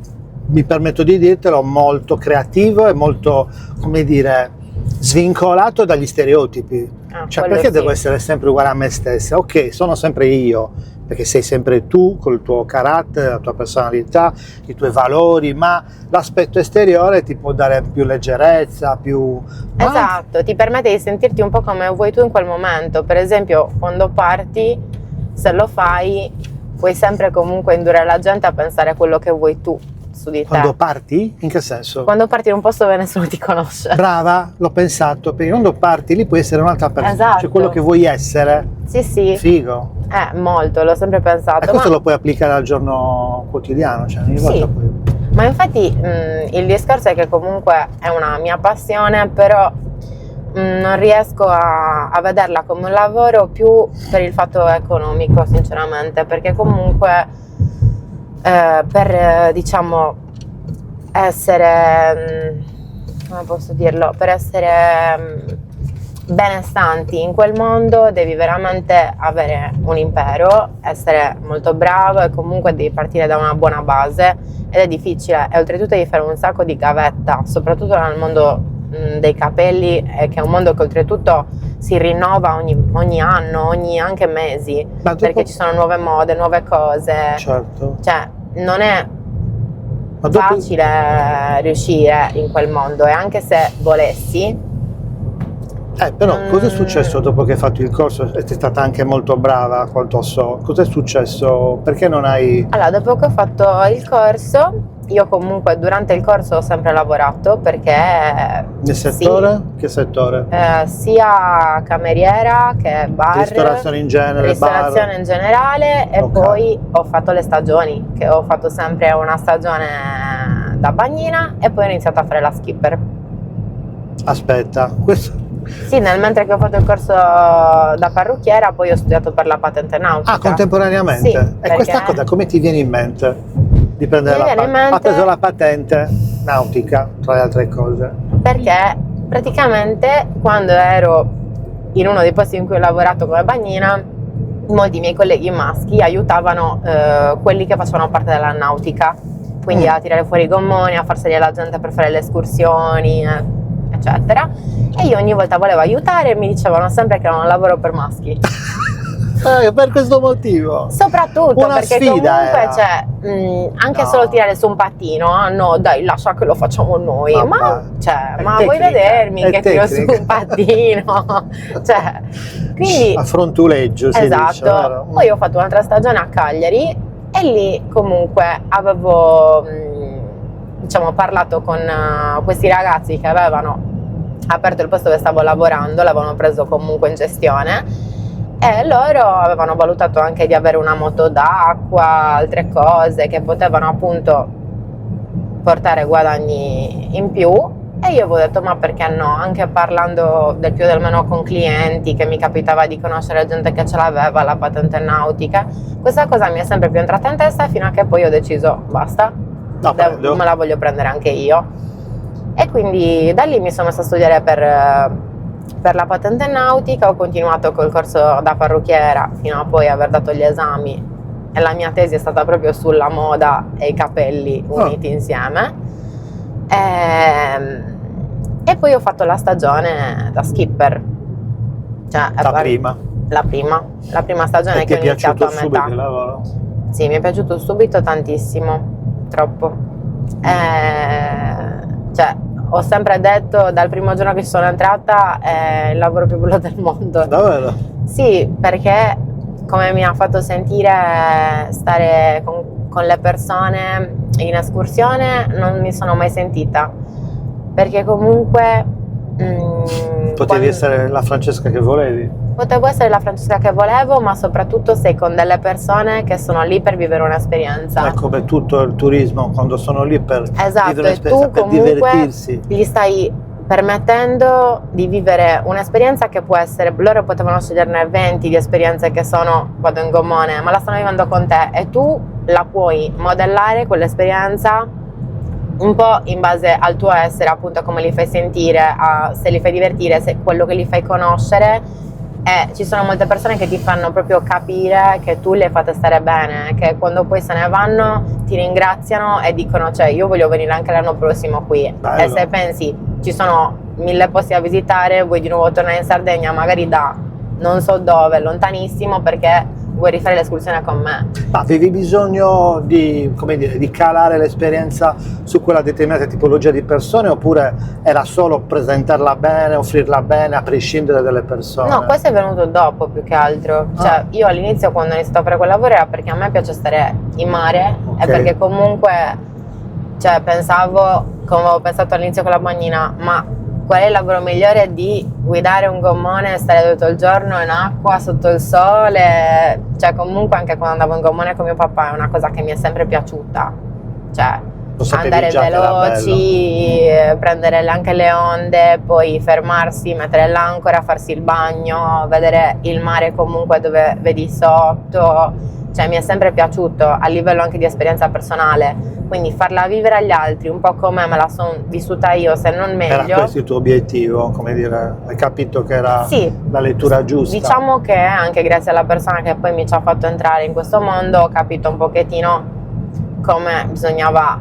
mi permetto di dirtelo, molto creativo e molto, come dire, svincolato dagli stereotipi. Cioè, perché devo essere sempre uguale a me stessa? Ok, sono sempre io, perché sei sempre tu, col tuo carattere, la tua personalità, i tuoi valori, ma l'aspetto esteriore ti può dare più leggerezza, più... Esatto, ti permette di sentirti un po' come vuoi tu in quel momento. Per esempio, quando parti, se lo fai, puoi sempre comunque indurre la gente a pensare a quello che vuoi tu su di te. Quando parti? In che senso? Quando parti in un posto dove nessuno ti conosce. Brava, l'ho pensato, perché quando parti lì puoi essere un'altra persona, esatto. Cioè quello che vuoi essere. Sì. Figo. Molto, l'ho sempre pensato. E questo lo puoi applicare al giorno quotidiano, cioè ogni volta puoi... Ma infatti il discorso è che comunque è una mia passione, però non riesco a vederla come un lavoro più per il fatto economico, sinceramente, perché comunque per diciamo essere, come posso dirlo, per essere benestanti in quel mondo devi veramente avere un impero, essere molto bravo e comunque devi partire da una buona base ed è difficile, e oltretutto devi fare un sacco di gavetta, soprattutto nel mondo dei capelli, che è un mondo che oltretutto si rinnova ogni anno, ogni anche mesi, perché ci sono nuove mode, nuove cose. Certo. Cioè non è facile riuscire in quel mondo, e anche se volessi. Però cosa è successo dopo che hai fatto il corso? E sei stata anche molto brava, quanto so. Cosa è successo? Perché non hai... Allora, dopo che ho fatto il corso, io comunque durante il corso ho sempre lavorato, perché... Nel settore? Sì, che settore? Sia cameriera che bar. Ristorazione in genere, ristorazione bar. in generale, e poi ho fatto le stagioni, che ho fatto sempre una stagione da bagnina e poi ho iniziato a fare la skipper. Aspetta, questo... Sì, mentre che ho fatto il corso da parrucchiera, poi ho studiato per la patente nautica. Ah, contemporaneamente? Sì, e questa cosa come ti viene in mente? Di prendere la patente? Ha preso la patente nautica, tra le altre cose. Perché praticamente quando ero in uno dei posti in cui ho lavorato come bagnina, molti miei colleghi maschi aiutavano quelli che facevano parte della nautica, quindi a tirare fuori i gommoni, a far salire la gente per fare le escursioni, eccetera, e io ogni volta volevo aiutare e mi dicevano sempre che era un lavoro per maschi. Per questo motivo? Soprattutto una perché sfida comunque cioè, anche solo tirare su un pattino, no dai, lascia che lo facciamo noi, ma vuoi vedermi che tiro su un pattino? Cioè, quindi a frontuleggio si esatto, dice, vero? Poi ho fatto un'altra stagione a Cagliari e lì comunque avevo diciamo parlato con questi ragazzi che avevano aperto il posto dove stavo lavorando, l'avevano preso comunque in gestione, e loro avevano valutato anche di avere una moto d'acqua, altre cose che potevano appunto portare guadagni in più, e io avevo detto ma perché no, anche parlando del più del meno con clienti, che mi capitava di conoscere gente che ce l'aveva la patente nautica, questa cosa mi è sempre più entrata in testa, fino a che poi ho deciso basta, me la voglio prendere anche io, e quindi da lì mi sono messa a studiare per la patente nautica. Ho continuato col corso da parrucchiera fino a poi aver dato gli esami, e la mia tesi è stata proprio sulla moda e i capelli uniti insieme, e poi ho fatto la stagione da skipper, cioè la prima stagione che ho iniziato a metà. Il lavoro? Sì, mi è piaciuto subito tantissimo, troppo. Cioè, ho sempre detto dal primo giorno che ci sono entrata è il lavoro più bello del mondo. Davvero? Sì, perché come mi ha fatto sentire stare con le persone in escursione non mi sono mai sentita, perché comunque potevi essere la Francesca che volevi. Potevo essere la Francesca che volevo, ma soprattutto sei con delle persone che sono lì per vivere un'esperienza. È come tutto il turismo, quando sono lì per vivere un'esperienza, tu per divertirsi. Gli stai permettendo di vivere un'esperienza che può essere, loro potevano sceglierne 20 di esperienze che sono vado in gommone, ma la stanno vivendo con te, e tu la puoi modellare quell'esperienza un po' in base al tuo essere, appunto, come li fai sentire, se li fai divertire, se quello che li fai conoscere. Ci sono molte persone che ti fanno proprio capire che tu li hai fatte stare bene, che quando poi se ne vanno ti ringraziano e dicono, cioè, io voglio venire anche l'anno prossimo qui. Bello. E se pensi ci sono 1000 posti da visitare, vuoi di nuovo tornare in Sardegna, magari da non so dove, lontanissimo, perché vuoi rifare l'escursione con me. Ma avevi bisogno di, come dire, di calare l'esperienza su quella determinata tipologia di persone, oppure era solo presentarla bene, offrirla bene, a prescindere dalle persone? No, questo è venuto dopo più che altro. Cioè, io all'inizio, quando ho iniziato a fare quel lavoro, era perché a me piace stare in mare, Ok. e perché comunque, cioè, pensavo, come avevo pensato all'inizio con la bagnina, ma qual è il lavoro migliore di guidare un gommone e stare tutto il giorno in acqua, sotto il sole? Cioè, comunque, anche quando andavo in gommone con mio papà, è una cosa che mi è sempre piaciuta. Cioè, Lo sapevi andare già che era veloci, prendere anche le onde, poi fermarsi, mettere l'ancora, farsi il bagno, vedere il mare comunque dove vedi sotto. Cioè, mi è sempre piaciuto a livello anche di esperienza personale, quindi farla vivere agli altri un po' come me la sono vissuta io, se non meglio. Era questo il tuo obiettivo, come dire, hai capito che era Sì, la lettura giusta? diciamo che anche grazie alla persona che poi mi ci ha fatto entrare in questo mondo, ho capito un pochettino come bisognava,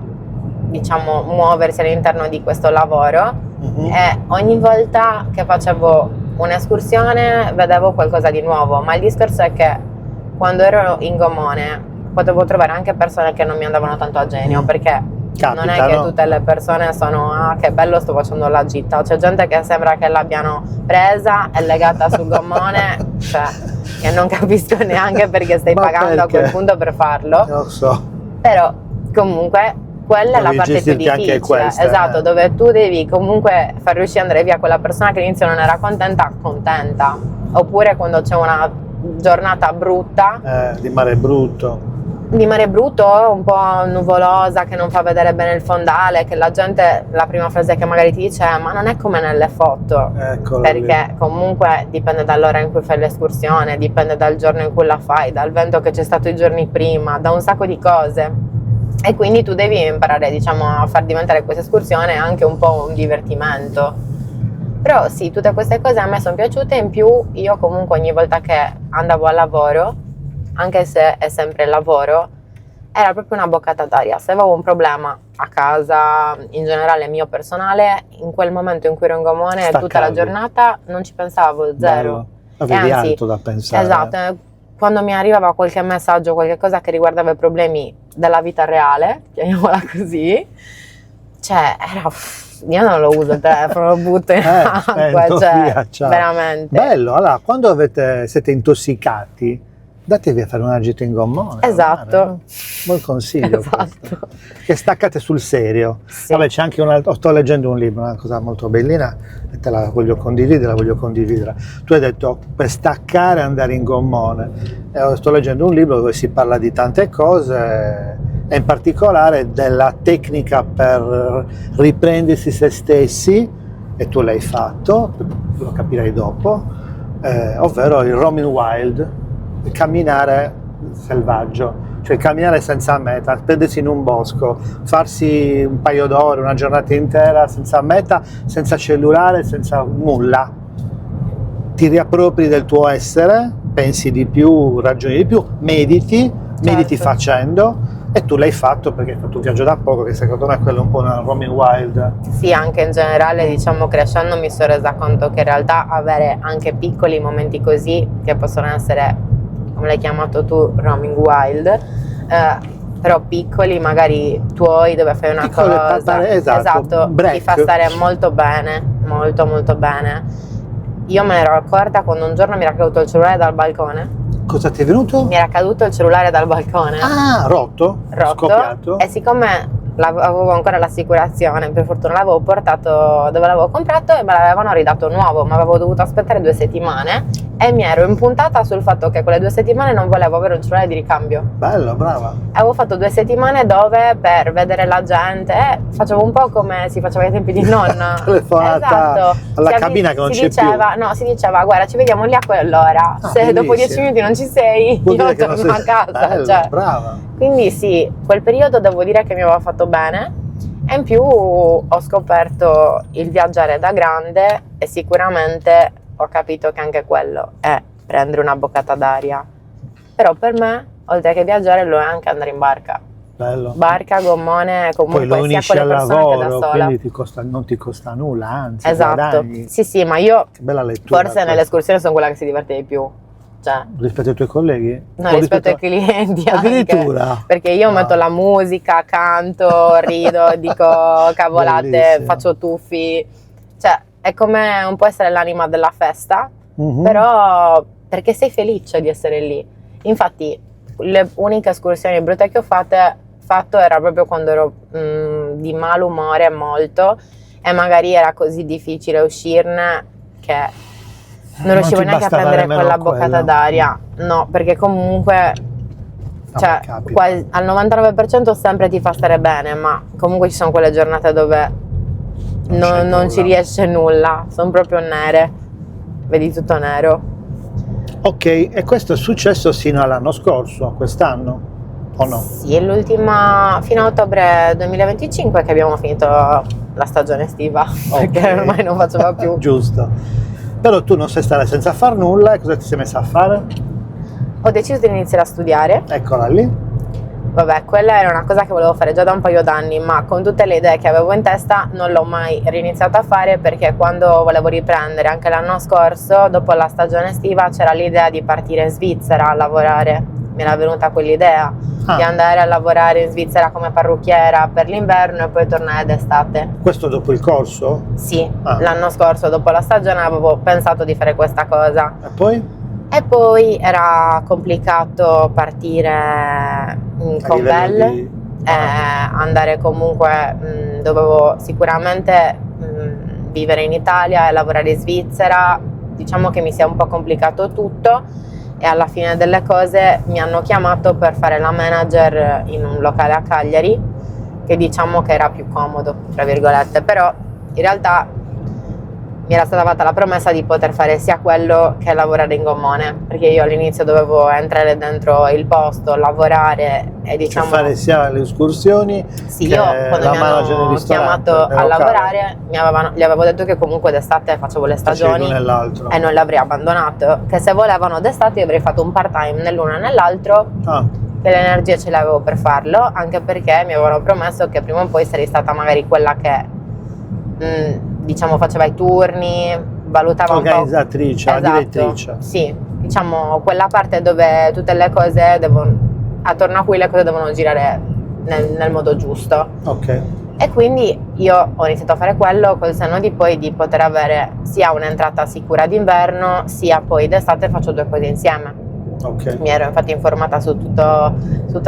diciamo, muoversi all'interno di questo lavoro. Mhm. E ogni volta che facevo un'escursione vedevo qualcosa di nuovo, ma il discorso è che quando ero in gommone potevo trovare anche persone che non mi andavano tanto a genio, perché non è Capita, che no? tutte le persone sono che bello, sto facendo la gita. C'è gente che sembra che l'abbiano presa e legata sul gommone, cioè, che non capisco neanche perché stai Ma pagando a perché? quel punto per farlo. Lo so. Però comunque quella è la Devi parte più gestirti anche difficile, questa, esatto, dove tu devi comunque far riuscire ad andare via quella persona che all'inizio non era contenta, oppure quando c'è una giornata brutta, Di mare brutto. di mare brutto, un po' nuvolosa, che non fa vedere bene il fondale, che la gente, la prima frase che magari ti dice è: ma non è come nelle foto. Eccolo Perché comunque dipende dall'ora in cui fai l'escursione, dipende dal giorno in cui la fai, dal vento che c'è stato i giorni prima, da un sacco di cose. E quindi tu devi imparare, diciamo, a far diventare questa escursione anche un po' un divertimento. Però sì, tutte queste cose a me sono piaciute. In più io comunque ogni volta che andavo al lavoro, anche se è sempre lavoro, era proprio una boccata d'aria. Se avevo un problema a casa, in generale mio personale, in quel momento in cui ero in gommone tutta la Staccavi. giornata non ci pensavo, zero. Bello. Avevi E anzi, altro da pensare. Esatto, quando mi arrivava qualche messaggio, qualche cosa che riguardava i problemi della vita reale, chiamiamola così, cioè era... Io non lo uso il telefono, lo butto in acqua, spento, cioè, via, ciao. veramente. Bello, allora, quando siete intossicati, datevi a fare una gita in gommone. Esatto. al mare. Buon consiglio. Esatto. questo. Che staccate sul serio. Sì. Vabbè, c'è anche sto leggendo un libro, una cosa molto bellina, e te la voglio condividere. Tu hai detto per staccare e andare in gommone. Sto leggendo un libro dove si parla di tante cose, e in particolare della tecnica per riprendersi se stessi, e tu l'hai fatto, lo capirai dopo, ovvero il roaming wild, il camminare selvaggio, cioè camminare senza meta, perdersi in un bosco, farsi un paio d'ore, una giornata intera senza meta, senza cellulare, senza nulla. Ti riappropri del tuo essere, pensi di più, ragioni di più, mediti facendo. E tu l'hai fatto perché hai fatto un viaggio da poco, che secondo me quello è un po' una roaming wild. Sì, anche in generale, diciamo, crescendo mi sono resa conto che in realtà avere anche piccoli momenti così, che possono essere, come l'hai chiamato tu, roaming wild, però piccoli, magari tuoi, dove fai una Piccole cosa, esatto, break. ti fa stare molto bene, molto molto bene. Io me ne ero accorta quando un giorno mi era caduto il cellulare dal balcone. Cosa ti è venuto? Mi era caduto il cellulare dal balcone. Ah, rotto? Scoppiato? E siccome avevo ancora l'assicurazione, per fortuna l'avevo portato dove l'avevo comprato e me l'avevano ridato nuovo, ma avevo dovuto aspettare 2 settimane e mi ero impuntata sul fatto che quelle 2 settimane non volevo avere un cellulare di ricambio. Bello, brava. Avevo fatto 2 settimane dove, per vedere la gente, facevo un po' come si faceva ai tempi di nonna. Telefonata Esatto. alla cabina che non c'è più. No, si diceva: guarda, ci vediamo lì a quell'ora. Ah, Se dopo 10 bellissimo. minuti non ci sei, Vuol io dire che non torno a sei- casa. Bello, cioè. brava. Quindi sì, quel periodo devo dire che mi aveva fatto bene. E in più ho scoperto il viaggiare da grande e sicuramente ho capito che anche quello è prendere una boccata d'aria. Però per me, oltre che viaggiare, lo è anche andare in barca. Bello. Barca, gommone, comunque Poi lo sia unisci con al le persone che da lavoro, sola. quindi non ti costa nulla, anzi Esatto, guadagni. sì, ma io Che bella lettura forse nelle questa. escursioni sono quella che si diverte di più. Cioè, Rispetto ai tuoi colleghi? no, O rispetto ai clienti anche. Addirittura? Perché io No. metto la musica, canto, rido, dico cavolate, Bellissimo. faccio tuffi. Cioè, è come un po' essere l'anima della festa, Mhm. però perché sei felice di essere lì. Infatti, le uniche escursioni brutte che ho fatto era proprio quando ero di malumore molto e magari era così difficile uscirne che non riuscivo ti neanche a bastava prendere nemmeno quella boccata quello. d'aria. No, perché comunque cioè, capita. al 99% sempre ti fa stare bene, ma comunque ci sono quelle giornate dove non ci nulla. riesce nulla, sono proprio nere, vedi tutto nero. Ok, e questo è successo sino all'anno scorso, a quest'anno, o no? Sì, è l'ultima, fino a ottobre 2025 che abbiamo finito la stagione estiva, perché Ok. ormai non faceva più. Giusto. Però tu non sei stata senza far nulla, e cosa ti sei messa a fare? Ho deciso di iniziare a studiare. Eccola lì. Vabbè, quella era una cosa che volevo fare già da un paio d'anni, ma con tutte le idee che avevo in testa non l'ho mai riniziato a fare perché quando volevo riprendere anche l'anno scorso, dopo la stagione estiva, c'era l'idea di partire in Svizzera a lavorare. Mi era venuta quell'idea di andare a lavorare in Svizzera come parrucchiera per l'inverno e poi tornare d'estate. Questo dopo il corso? Sì, Ah. l'anno scorso dopo la stagione avevo pensato di fare questa cosa. E poi? E poi era complicato partire con livello Bell, di- andare comunque, dovevo sicuramente vivere in Italia e lavorare in Svizzera, diciamo che mi si è un po' complicato tutto e alla fine delle cose mi hanno chiamato per fare la manager in un locale a Cagliari, che diciamo che era più comodo, tra virgolette, però in realtà mi era stata fatta la promessa di poter fare sia quello che lavorare in gommone, perché io all'inizio dovevo entrare dentro il posto, lavorare e diciamo... Cioè fare sia le escursioni Sì, che io quando la mi manager del hanno ristorante, chiamato del a locale. lavorare gli avevo detto che comunque d'estate facevo le Facevi stagioni l'uno e l'altro. e non l'avrei abbandonato, che se volevano d'estate io avrei fatto un part time nell'uno e nell'altro, Ah, che le energie ce le avevo per farlo, anche perché mi avevano promesso che prima o poi sarei stata magari quella che diciamo faceva i turni, valutava un po'. organizzatrice, la direttrice. Sì, diciamo quella parte dove tutte le cose attorno a cui le cose devono girare nel modo giusto. Ok. E quindi io ho iniziato a fare quello col senno di poi di poter avere sia un'entrata sicura d'inverno, sia poi d'estate faccio due cose insieme. Ok. Mi ero infatti informata su tutta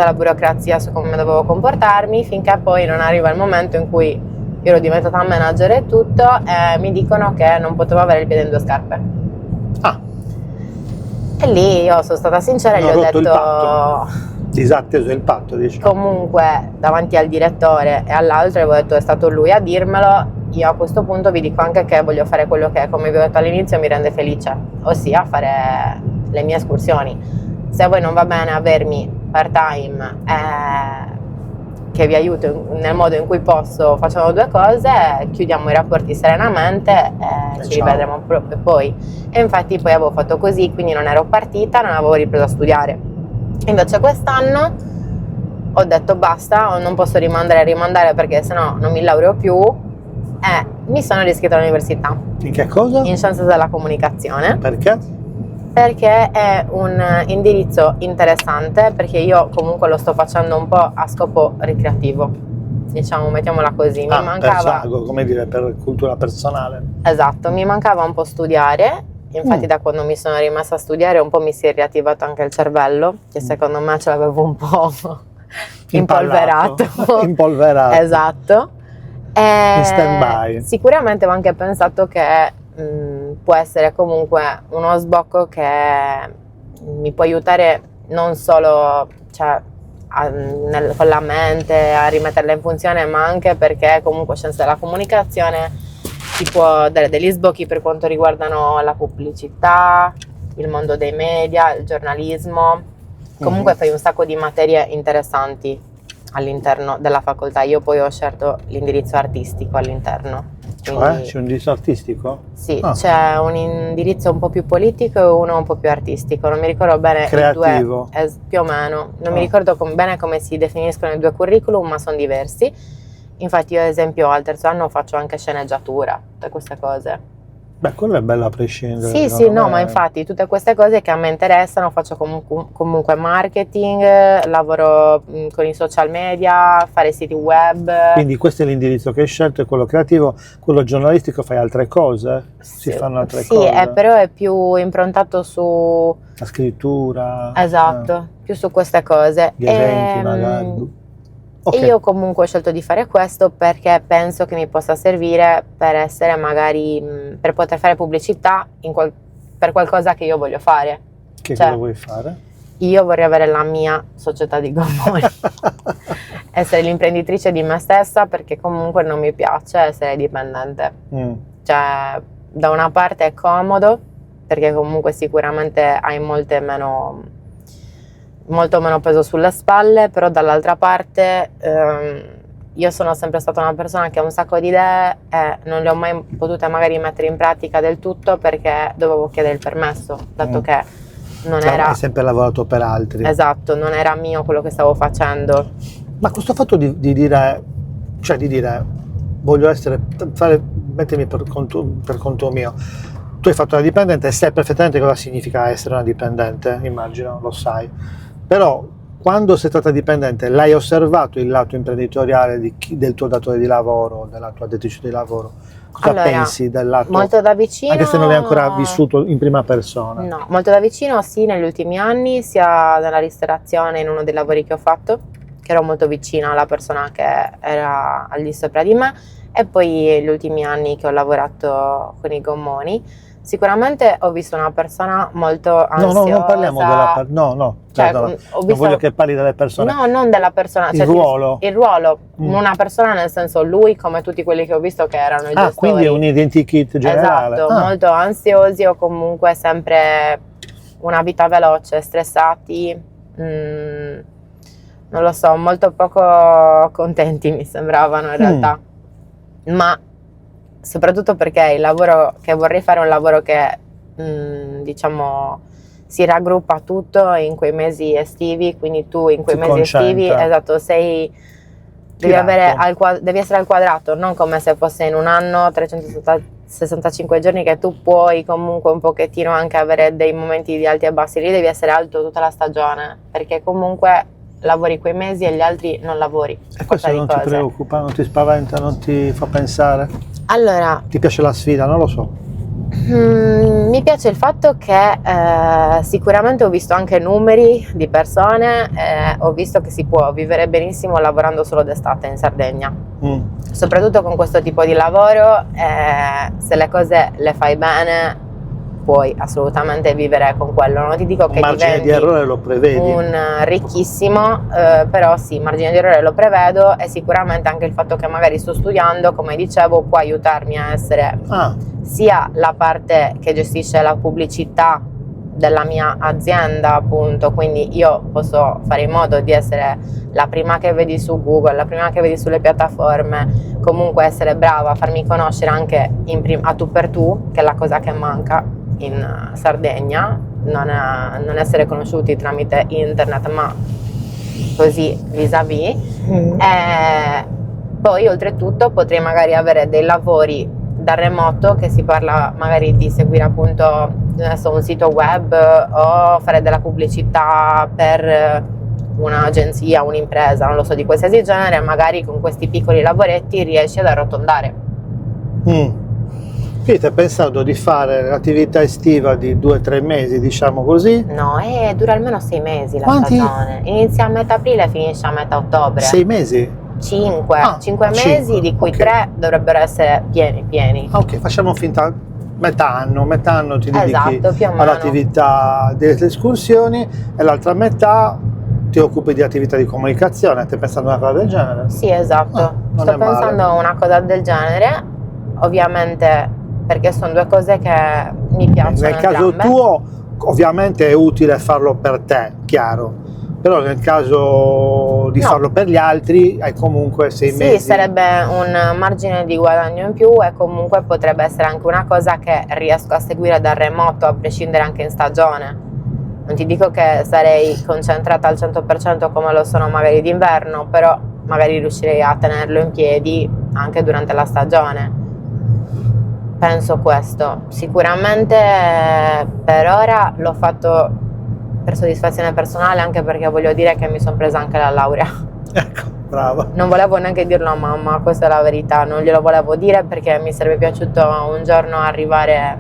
la burocrazia, su come dovevo comportarmi, finché poi non arriva il momento in cui io ero diventata manager e tutto e mi dicono che non potevo avere il piede in due scarpe. Ah, E lì io sono stata sincera e gli hanno ho rotto il detto patto. Disatteso il patto, diciamo. comunque davanti al direttore e all'altro avevo detto è stato lui a dirmelo, io a questo punto vi dico anche che voglio fare quello che come vi ho detto all'inizio mi rende felice, ossia fare le mie escursioni. Se a voi non va bene avermi part time che vi aiuto nel modo in cui posso, facciamo due cose, chiudiamo i rapporti serenamente e ci ciao. rivedremo proprio poi. E infatti poi avevo fatto così, quindi non ero partita, non avevo ripreso a studiare. Invece quest'anno ho detto basta, non posso rimandare perché sennò non mi laureo più e mi sono iscritta all'università In che cosa? in Scienze della Comunicazione. Perché? Perché è un indirizzo interessante, perché io comunque lo sto facendo un po' a scopo ricreativo, diciamo, mettiamola così. Mi Per mancava, svago, come dire, per cultura personale. esatto, mi mancava un po' studiare, infatti da quando mi sono rimessa a studiare un po' mi si è riattivato anche il cervello, che secondo me ce l'avevo un po' impolverato. Impolverato. Esatto. In stand-by. Sicuramente ho anche pensato che può essere comunque uno sbocco che mi può aiutare non solo con la mente a rimetterla in funzione, ma anche perché comunque Scienze della Comunicazione ti può dare degli sbocchi per quanto riguardano la pubblicità, il mondo dei media, il giornalismo. Comunque fai un sacco di materie interessanti. all'interno della facoltà. Io poi ho scelto l'indirizzo artistico all'interno. Cioè, Quindi, c'è un indirizzo artistico? sì, Ah. c'è un indirizzo un po' più politico e uno un po' più artistico. Non mi ricordo bene Creativo. i due, più o meno. Non mi Ah. ricordo bene come si definiscono i due curriculum, ma sono diversi. Infatti io ad esempio al terzo anno faccio anche sceneggiatura, tutte queste cose. Beh, quello è bello a prescindere. Sì, secondo sì, no, me. ma infatti tutte queste cose che a me interessano, faccio comunque marketing, lavoro con i social media, fare siti web. Quindi questo è l'indirizzo che hai scelto, è quello creativo, quello giornalistico fai altre cose? Si fanno altre cose? Sì, però è più improntato su... La scrittura? Esatto, più su queste cose. Gli eventi magari? Ok. E io comunque ho scelto di fare questo perché penso che mi possa servire per essere magari, per poter fare pubblicità per qualcosa che io voglio fare. Che cioè, cosa vuoi fare? Io vorrei avere la mia società di gommoni, essere l'imprenditrice di me stessa, perché comunque non mi piace essere dipendente. Cioè, da una parte è comodo, perché comunque sicuramente hai molto meno peso sulle spalle, però dall'altra parte io sono sempre stata una persona che ha un sacco di idee e non le ho mai potute magari mettere in pratica del tutto perché dovevo chiedere il permesso, dato che non Cioè, era... hai sempre lavorato per altri. Esatto, non era mio quello che stavo facendo. Ma questo fatto di dire voglio mettermi per conto mio. Tu hai fatto la dipendente e sai perfettamente cosa significa essere una dipendente, immagino, lo sai. Però quando sei stata dipendente l'hai osservato il lato imprenditoriale del tuo datore di lavoro, della tua datrice di lavoro? Cosa Allora, pensi del lato? Molto da vicino... Anche se non l'hai ancora vissuto in prima persona. No, molto da vicino sì, negli ultimi anni, sia nella ristorazione, in uno dei lavori che ho fatto, che ero molto vicina alla persona che era al di sopra di me, e poi gli ultimi anni che ho lavorato con i gommoni. Sicuramente ho visto una persona molto ansiosa. No, non parliamo della persona. Cioè, Non visto... voglio che parli delle persone. No, non della persona. Il ruolo. Il ruolo, una persona nel senso lui, come tutti quelli che ho visto che erano i gestori. Quindi è un identikit generale. Esatto, molto ansiosi o comunque sempre una vita veloce, stressati, non lo so, molto poco contenti mi sembravano in realtà. Ma soprattutto perché il lavoro che vorrei fare è un lavoro che diciamo si raggruppa tutto in quei mesi estivi, quindi tu in quei mesi estivi, esatto, devi essere al quadrato, non come se fosse in un anno 365 giorni che tu puoi comunque un pochettino anche avere dei momenti di alti e bassi. Lì devi essere alto tutta la stagione, perché comunque lavori quei mesi e gli altri non lavori. E questo non ti preoccupa, non ti spaventa, non ti fa pensare? Allora, ti piace la sfida? Non lo so. Mi piace il fatto che sicuramente ho visto anche numeri di persone, ho visto che si può vivere benissimo lavorando solo d'estate in Sardegna, soprattutto con questo tipo di lavoro, se le cose le fai bene puoi assolutamente vivere con quello. Non ti dico che margine di errore lo prevedi? Un ricchissimo, però sì, margine di errore lo prevedo, e sicuramente anche il fatto che magari sto studiando, come dicevo, può aiutarmi a essere sia la parte che gestisce la pubblicità della mia azienda, appunto, quindi io posso fare in modo di essere la prima che vedi su Google, la prima che vedi sulle piattaforme, comunque essere brava a farmi conoscere anche a tu per tu, che è la cosa che manca in Sardegna, non essere conosciuti tramite internet, ma così vis-à-vis. Poi oltretutto potrei magari avere dei lavori da remoto, che si parla magari di seguire appunto adesso un sito web o fare della pubblicità per un'agenzia, un'impresa, non lo so, di qualsiasi genere. Magari con questi piccoli lavoretti riesci ad arrotondare. Quindi ti hai pensato di fare l'attività estiva di 2 o 3 mesi, diciamo così? No, dura almeno 6 mesi la Quanti? stagione. Inizia a metà aprile e finisce a metà ottobre. 6 mesi? 5 mesi, di cui 3 dovrebbero essere pieni. Ok, facciamo finta metà anno ti dedichi più o meno all'attività delle escursioni e l'altra metà ti occupi di attività di comunicazione. Stai pensando a una cosa del genere? Sì, esatto. Sto pensando a una cosa del genere, ovviamente, perché sono due cose che mi piacciono Nel caso entrambe. tuo ovviamente è utile farlo per te, chiaro, Però nel caso di farlo per gli altri hai comunque 6 mesi. Sì, sarebbe un margine di guadagno in più e comunque potrebbe essere anche una cosa che riesco a seguire da remoto, a prescindere anche in stagione. Non ti dico che sarei concentrata al 100% come lo sono magari d'inverno, però magari riuscirei a tenerlo in piedi anche durante la stagione. Penso questo. Sicuramente per ora l'ho fatto per soddisfazione personale, anche perché voglio dire che mi sono presa anche la laurea. Ecco, brava. Non volevo neanche dirlo a mamma, questa è la verità, non glielo volevo dire perché mi sarebbe piaciuto un giorno arrivare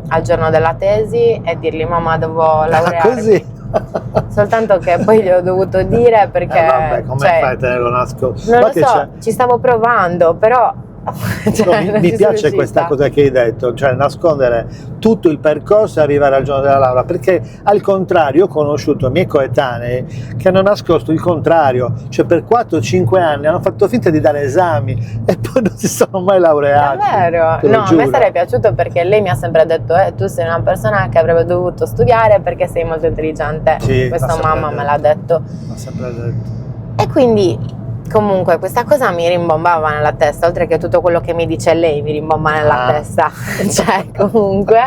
al giorno della tesi e dirgli mamma devo laurearmi. Così? Soltanto che poi gli ho dovuto dire perché... vabbè, come fai a tenerlo nascosto? Non lo so, ci stavo provando, però... mi piace questa cosa che hai detto, cioè nascondere tutto il percorso e arrivare al giorno della laurea, perché al contrario ho conosciuto miei coetanei che hanno nascosto il contrario, cioè per 4-5 anni hanno fatto finta di dare esami e poi non si sono mai laureati. Davvero? No, a me sarebbe piaciuto perché lei mi ha sempre detto tu sei una persona che avrebbe dovuto studiare perché sei molto intelligente. Sì, questa mamma me l'ha detto. L'ha sempre detto. E quindi comunque questa cosa mi rimbombava nella testa, oltre che tutto quello che mi dice lei mi rimbomba nella testa, cioè comunque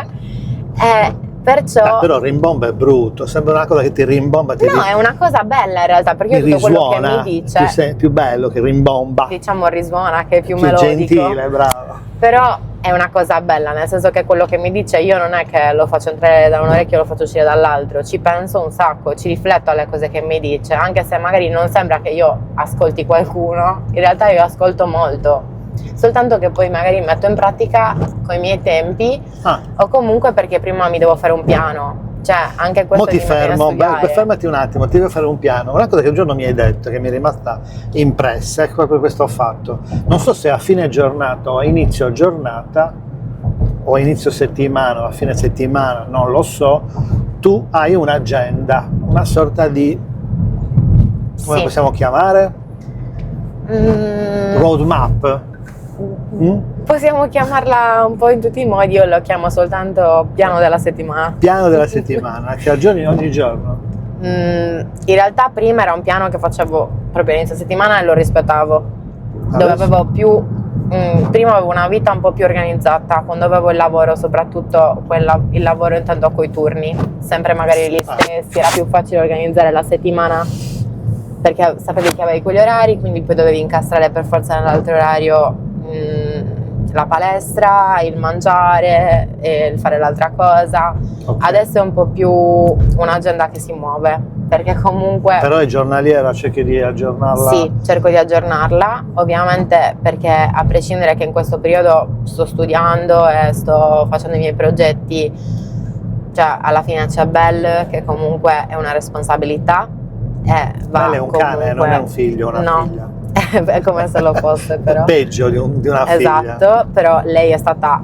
perciò... però rimbomba è brutto, sembra una cosa che ti rimbomba. È una cosa bella in realtà, perché io tutto quello che mi dice... È più bello che rimbomba. Diciamo risuona, che è più melodico. Gentile, bravo. Però è una cosa bella, nel senso che quello che mi dice io non è che lo faccio entrare da un orecchio e lo faccio uscire dall'altro, ci penso un sacco, ci rifletto alle cose che mi dice, anche se magari non sembra che io ascolti qualcuno, in realtà io ascolto molto, soltanto che poi magari metto in pratica con i miei tempi o comunque perché prima mi devo fare un piano. Cioè, anche questo ti fermo, fermati un attimo, ti devo fare un piano. Una cosa che un giorno mi hai detto, che mi è rimasta impressa, è proprio questo fatto. Non so se a fine giornata o a inizio giornata, o a inizio settimana o a fine settimana, non lo so, tu hai un'agenda, una sorta di, come possiamo chiamare? Roadmap. Possiamo chiamarla un po' in tutti i modi, io lo chiamo soltanto piano della settimana. Piano della settimana, che aggiorni ogni giorno? In realtà prima era un piano che facevo proprio all'inizio settimana e lo rispettavo. Dove avevo prima avevo una vita un po' più organizzata, quando avevo il lavoro, soprattutto il lavoro intendo coi turni, sempre magari gli stessi, era più facile organizzare la settimana perché sapevi che avevi quegli orari, quindi poi dovevi incastrare per forza nell'altro orario la palestra, il mangiare e il fare l'altra cosa. Adesso è un po' più un'agenda che si muove, perché comunque... Però è giornaliera, cerchi di aggiornarla? Sì, cerco di aggiornarla, ovviamente, perché a prescindere che in questo periodo sto studiando e sto facendo i miei progetti, cioè alla fine c'è Belle, che comunque è una responsabilità. Belle è un cane, non è un figlio, una figlia. È come se lo fosse, però. Peggio di una figlia. Esatto, però lei è stata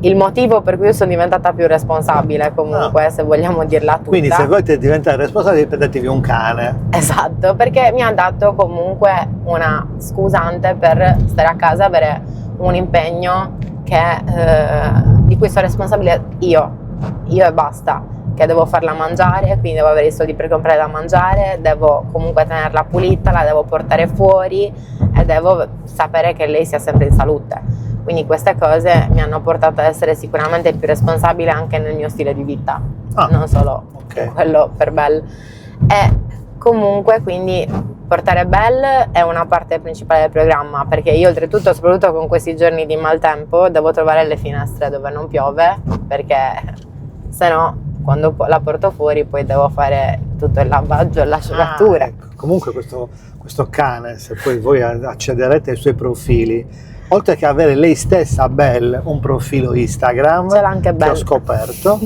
il motivo per cui io sono diventata più responsabile, comunque, se vogliamo dirla tutta. Quindi se volete diventare responsabili, prendetevi un cane. Esatto, perché mi ha dato comunque una scusante per stare a casa, avere un impegno di cui sono responsabile io e basta. Che devo farla mangiare, quindi devo avere i soldi per comprare da mangiare, devo comunque tenerla pulita, la devo portare fuori e devo sapere che lei sia sempre in salute. Quindi queste cose mi hanno portato ad essere sicuramente più responsabile anche nel mio stile di vita, non solo quello per Belle. E comunque quindi portare Belle è una parte principale del programma, perché io oltretutto, soprattutto con questi giorni di maltempo, devo trovare le finestre dove non piove, perché se no quando la porto fuori poi devo fare tutto il lavaggio e l'asciugatura. Ecco. Comunque questo cane, se poi voi accederete ai suoi profili, oltre che avere lei stessa, Belle, un profilo Instagram, ce l'ha anche che ho scoperto,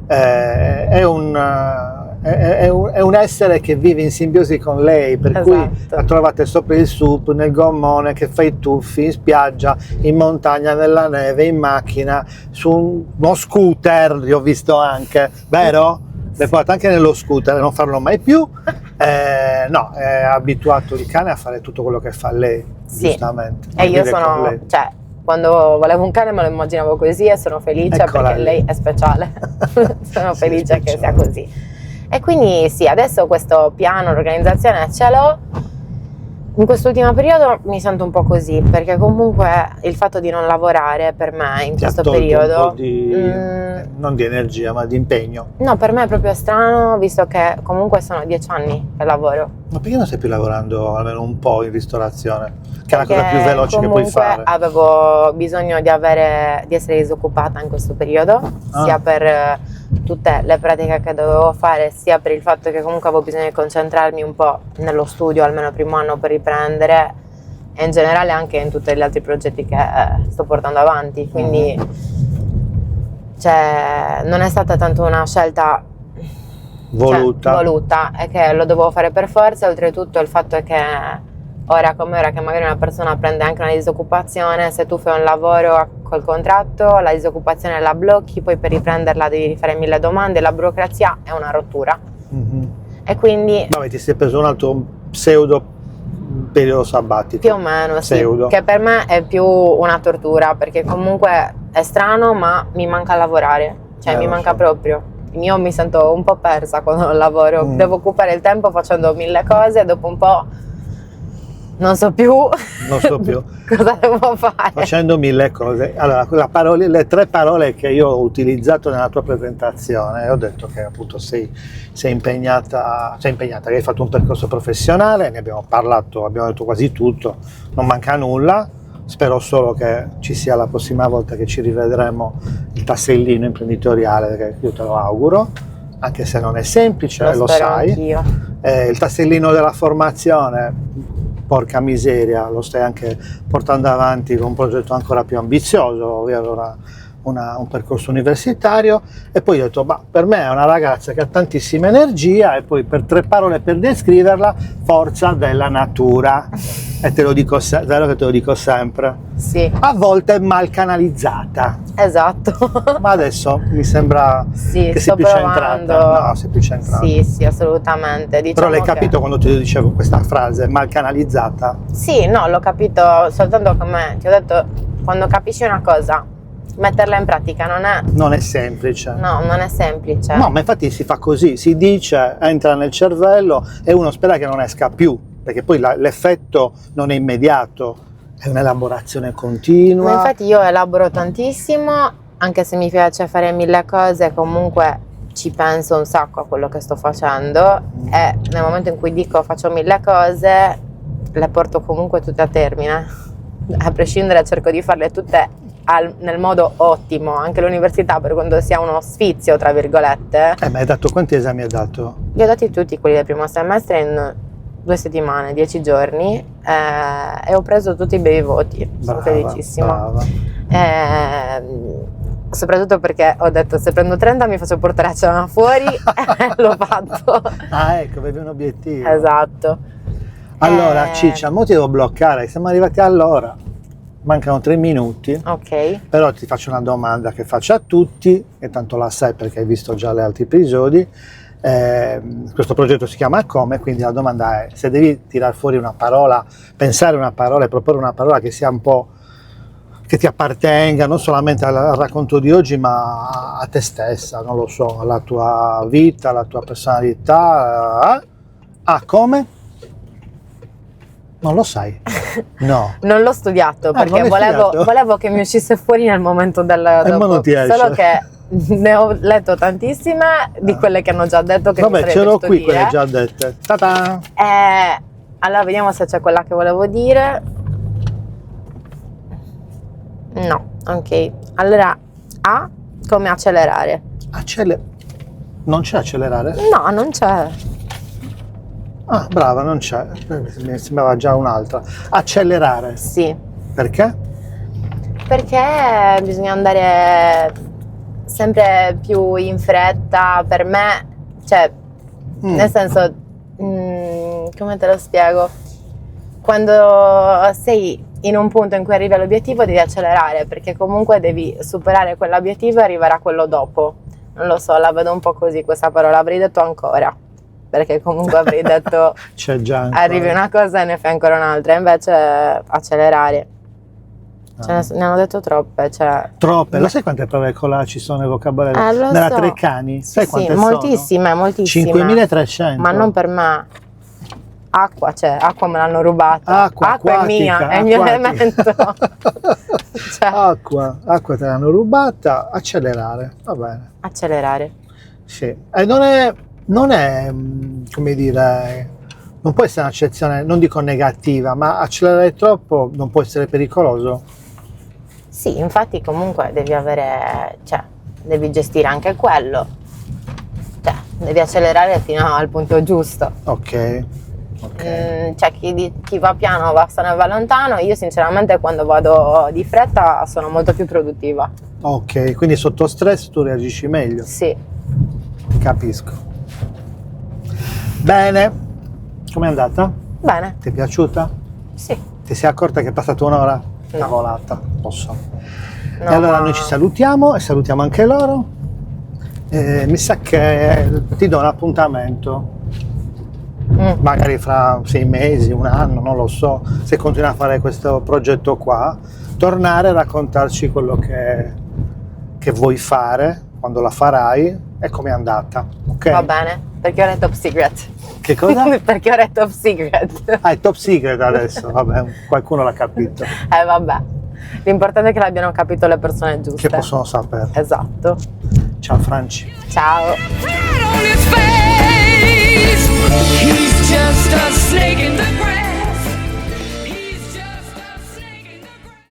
è un essere che vive in simbiosi con lei, per cui la trovate sopra il SUP, nel gommone, che fa i tuffi, in spiaggia, in montagna, nella neve, in macchina, su uno scooter, li ho visto anche, vero? Le porta anche nello scooter, non farlo mai più. No, è abituato il cane a fare tutto quello che fa lei, giustamente. E io sono, cioè, quando volevo un cane me lo immaginavo così e sono felice. Eccola, perché lei è speciale. Sono felice che sia così. E quindi sì, adesso questo piano, l'organizzazione ce l'ho. In quest'ultimo periodo mi sento un po' così, perché comunque il fatto di non lavorare per me in Ti ha questo tolto periodo, un po' di, non di energia, ma di impegno. no, per me è proprio strano, visto che comunque sono 10 anni che lavoro. Ma perché non stai più lavorando almeno un po' in ristorazione? Che è la cosa Perché più veloce che puoi comunque fare. avevo bisogno di essere disoccupata in questo periodo, sia per tutte le pratiche che dovevo fare, sia per il fatto che comunque avevo bisogno di concentrarmi un po' nello studio, almeno il primo anno, per riprendere, e in generale anche in tutti gli altri progetti che sto portando avanti. Quindi cioè, non è stata tanto una scelta voluta, è che lo dovevo fare per forza. Oltretutto il fatto è che ora come ora, che magari una persona prende anche una disoccupazione, se tu fai un lavoro col contratto, la disoccupazione la blocchi, poi per riprenderla devi rifare 1000 domande, la burocrazia è una rottura. E quindi vabbè, ti sei preso un altro pseudo periodo sabbatico. più o meno pseudo. sì, che per me è più una tortura, perché comunque è strano, ma mi manca lavorare, cioè mi lo manca so. proprio. Io mi sento un po' persa quando non lavoro, devo occupare il tempo facendo 1000 cose, dopo un po' non so più cosa devo fare. Facendo 1000 cose. Allora, le 3 parole che io ho utilizzato nella tua presentazione, ho detto che appunto sei impegnata, che hai fatto un percorso professionale, ne abbiamo parlato, abbiamo detto quasi tutto, non manca nulla. Spero solo che ci sia la prossima volta che ci rivedremo il tassellino imprenditoriale, perché io te lo auguro, anche se non è semplice, lo sai. Anch'io. Il tassellino della formazione, porca miseria, lo stai anche portando avanti con un progetto ancora più ambizioso, ovvero un percorso universitario. E poi ho detto, per me è una ragazza che ha tantissima energia, e poi per 3 parole per descriverla: forza della natura. E te lo dico, vero che te lo dico sempre. Sì. A volte è mal canalizzata. Esatto. Ma adesso mi sembra che sei più centrata. No, sei più centrata. Sì, assolutamente. Diciamo però l'hai capito quando ti dicevo questa frase, mal canalizzata? Sì, no, l'ho capito soltanto come ti ho detto, quando capisci una cosa, metterla in pratica non è semplice. No, non è semplice. No, ma infatti si fa così, si dice, entra nel cervello e uno spera che non esca più, perché poi l'effetto non è immediato, è un'elaborazione continua. Ma infatti io elaboro tantissimo, anche se mi piace fare 1000 cose, comunque ci penso un sacco a quello che sto facendo, e nel momento in cui dico faccio 1000 cose, le porto comunque tutte a termine. A prescindere, cerco di farle tutte nel modo ottimo, anche l'università, per quando sia uno sfizio, tra virgolette. Ma hai dato, quanti esami hai dato? Li ho dati tutti quelli del primo semestre in 2 settimane, 10 giorni, e ho preso tutti i bei voti. Sono felicissima. Brava. Soprattutto perché ho detto, se prendo 30 mi faccio portare a cena fuori. L'ho fatto. Ah, ecco, avevi un obiettivo. Esatto. Allora, Ciccia, mo ti devo bloccare, siamo arrivati all'ora. Mancano 3 minuti. Ok. Però ti faccio una domanda che faccio a tutti, e tanto la sai perché hai visto già gli altri episodi. Questo progetto si chiama Come, quindi la domanda è: se devi tirar fuori una parola, pensare una parola e proporre una parola che sia un po', che ti appartenga non solamente al racconto di oggi, ma a te stessa, non lo so, alla tua vita, alla tua personalità. Come? Non lo sai? No. Non l'ho studiato perché non l'hai studiato? volevo che mi uscisse fuori nel momento del dopo. non ti esce. Solo che ne ho letto tantissime di quelle che hanno già detto che mi Vabbè, sarebbe ce l'ho piaciuto qui dire. quelle già dette. Ta-ta! Allora vediamo se c'è quella che volevo dire. No, ok. Allora, A come accelerare. Non c'è accelerare? No, non c'è. Ah, brava, non c'è. Mi sembrava già un'altra. Accelerare. Sì. Perché? Perché bisogna andare sempre più in fretta, per me, cioè, nel senso, come te lo spiego? Quando sei in un punto in cui arrivi all'obiettivo devi accelerare, perché comunque devi superare quell'obiettivo e arrivare a quello dopo. Non lo so, la vedo un po' così questa parola, avrei detto ancora, perché comunque avrei detto c'è già ancora. Arrivi una cosa e ne fai ancora un'altra, invece accelerare. Ne hanno detto troppe, cioè. Troppe, lo sai quante parole con la ci sono nel vocabolario? Lo Nella so. Treccani? Sai Sì, quante moltissime, sono? moltissime. 5300. Ma non per me. Acqua, cioè, acqua me l'hanno rubata. Acqua è mia, acquatica, è il mio acquatica. elemento. Cioè, Acqua te l'hanno rubata, accelerare, va bene. accelerare. Sì. E non è, come dire, non può essere un'accezione, non dico negativa, ma accelerare troppo non può essere pericoloso. Sì, infatti comunque devi avere, cioè, devi gestire anche quello. Cioè, devi accelerare fino al punto giusto. Ok. C'è chi va piano se ne va lontano. Io sinceramente quando vado di fretta sono molto più produttiva. Ok, quindi sotto stress tu reagisci meglio. Sì. Capisco. Bene, com'è andata? Bene, Ti è piaciuta? sì. Ti sei accorta che è passata un'ora? È No. volata, lo so. No, E allora ma- noi ci salutiamo e salutiamo anche loro. Mi sa che ti do un appuntamento, magari fra 6 mesi, un anno, non lo so, se continui a fare questo progetto qua, tornare a raccontarci quello che vuoi fare, quando la farai e com'è andata. Ok? Va bene, perché ora è top secret. Che cosa? Perché ora è top secret. Ah, è top secret adesso, vabbè, qualcuno l'ha capito. Vabbè. L'importante è che l'abbiano capito le persone giuste. Che possono sapere. Esatto. Ciao Franci. Ciao. Flat on his face. He's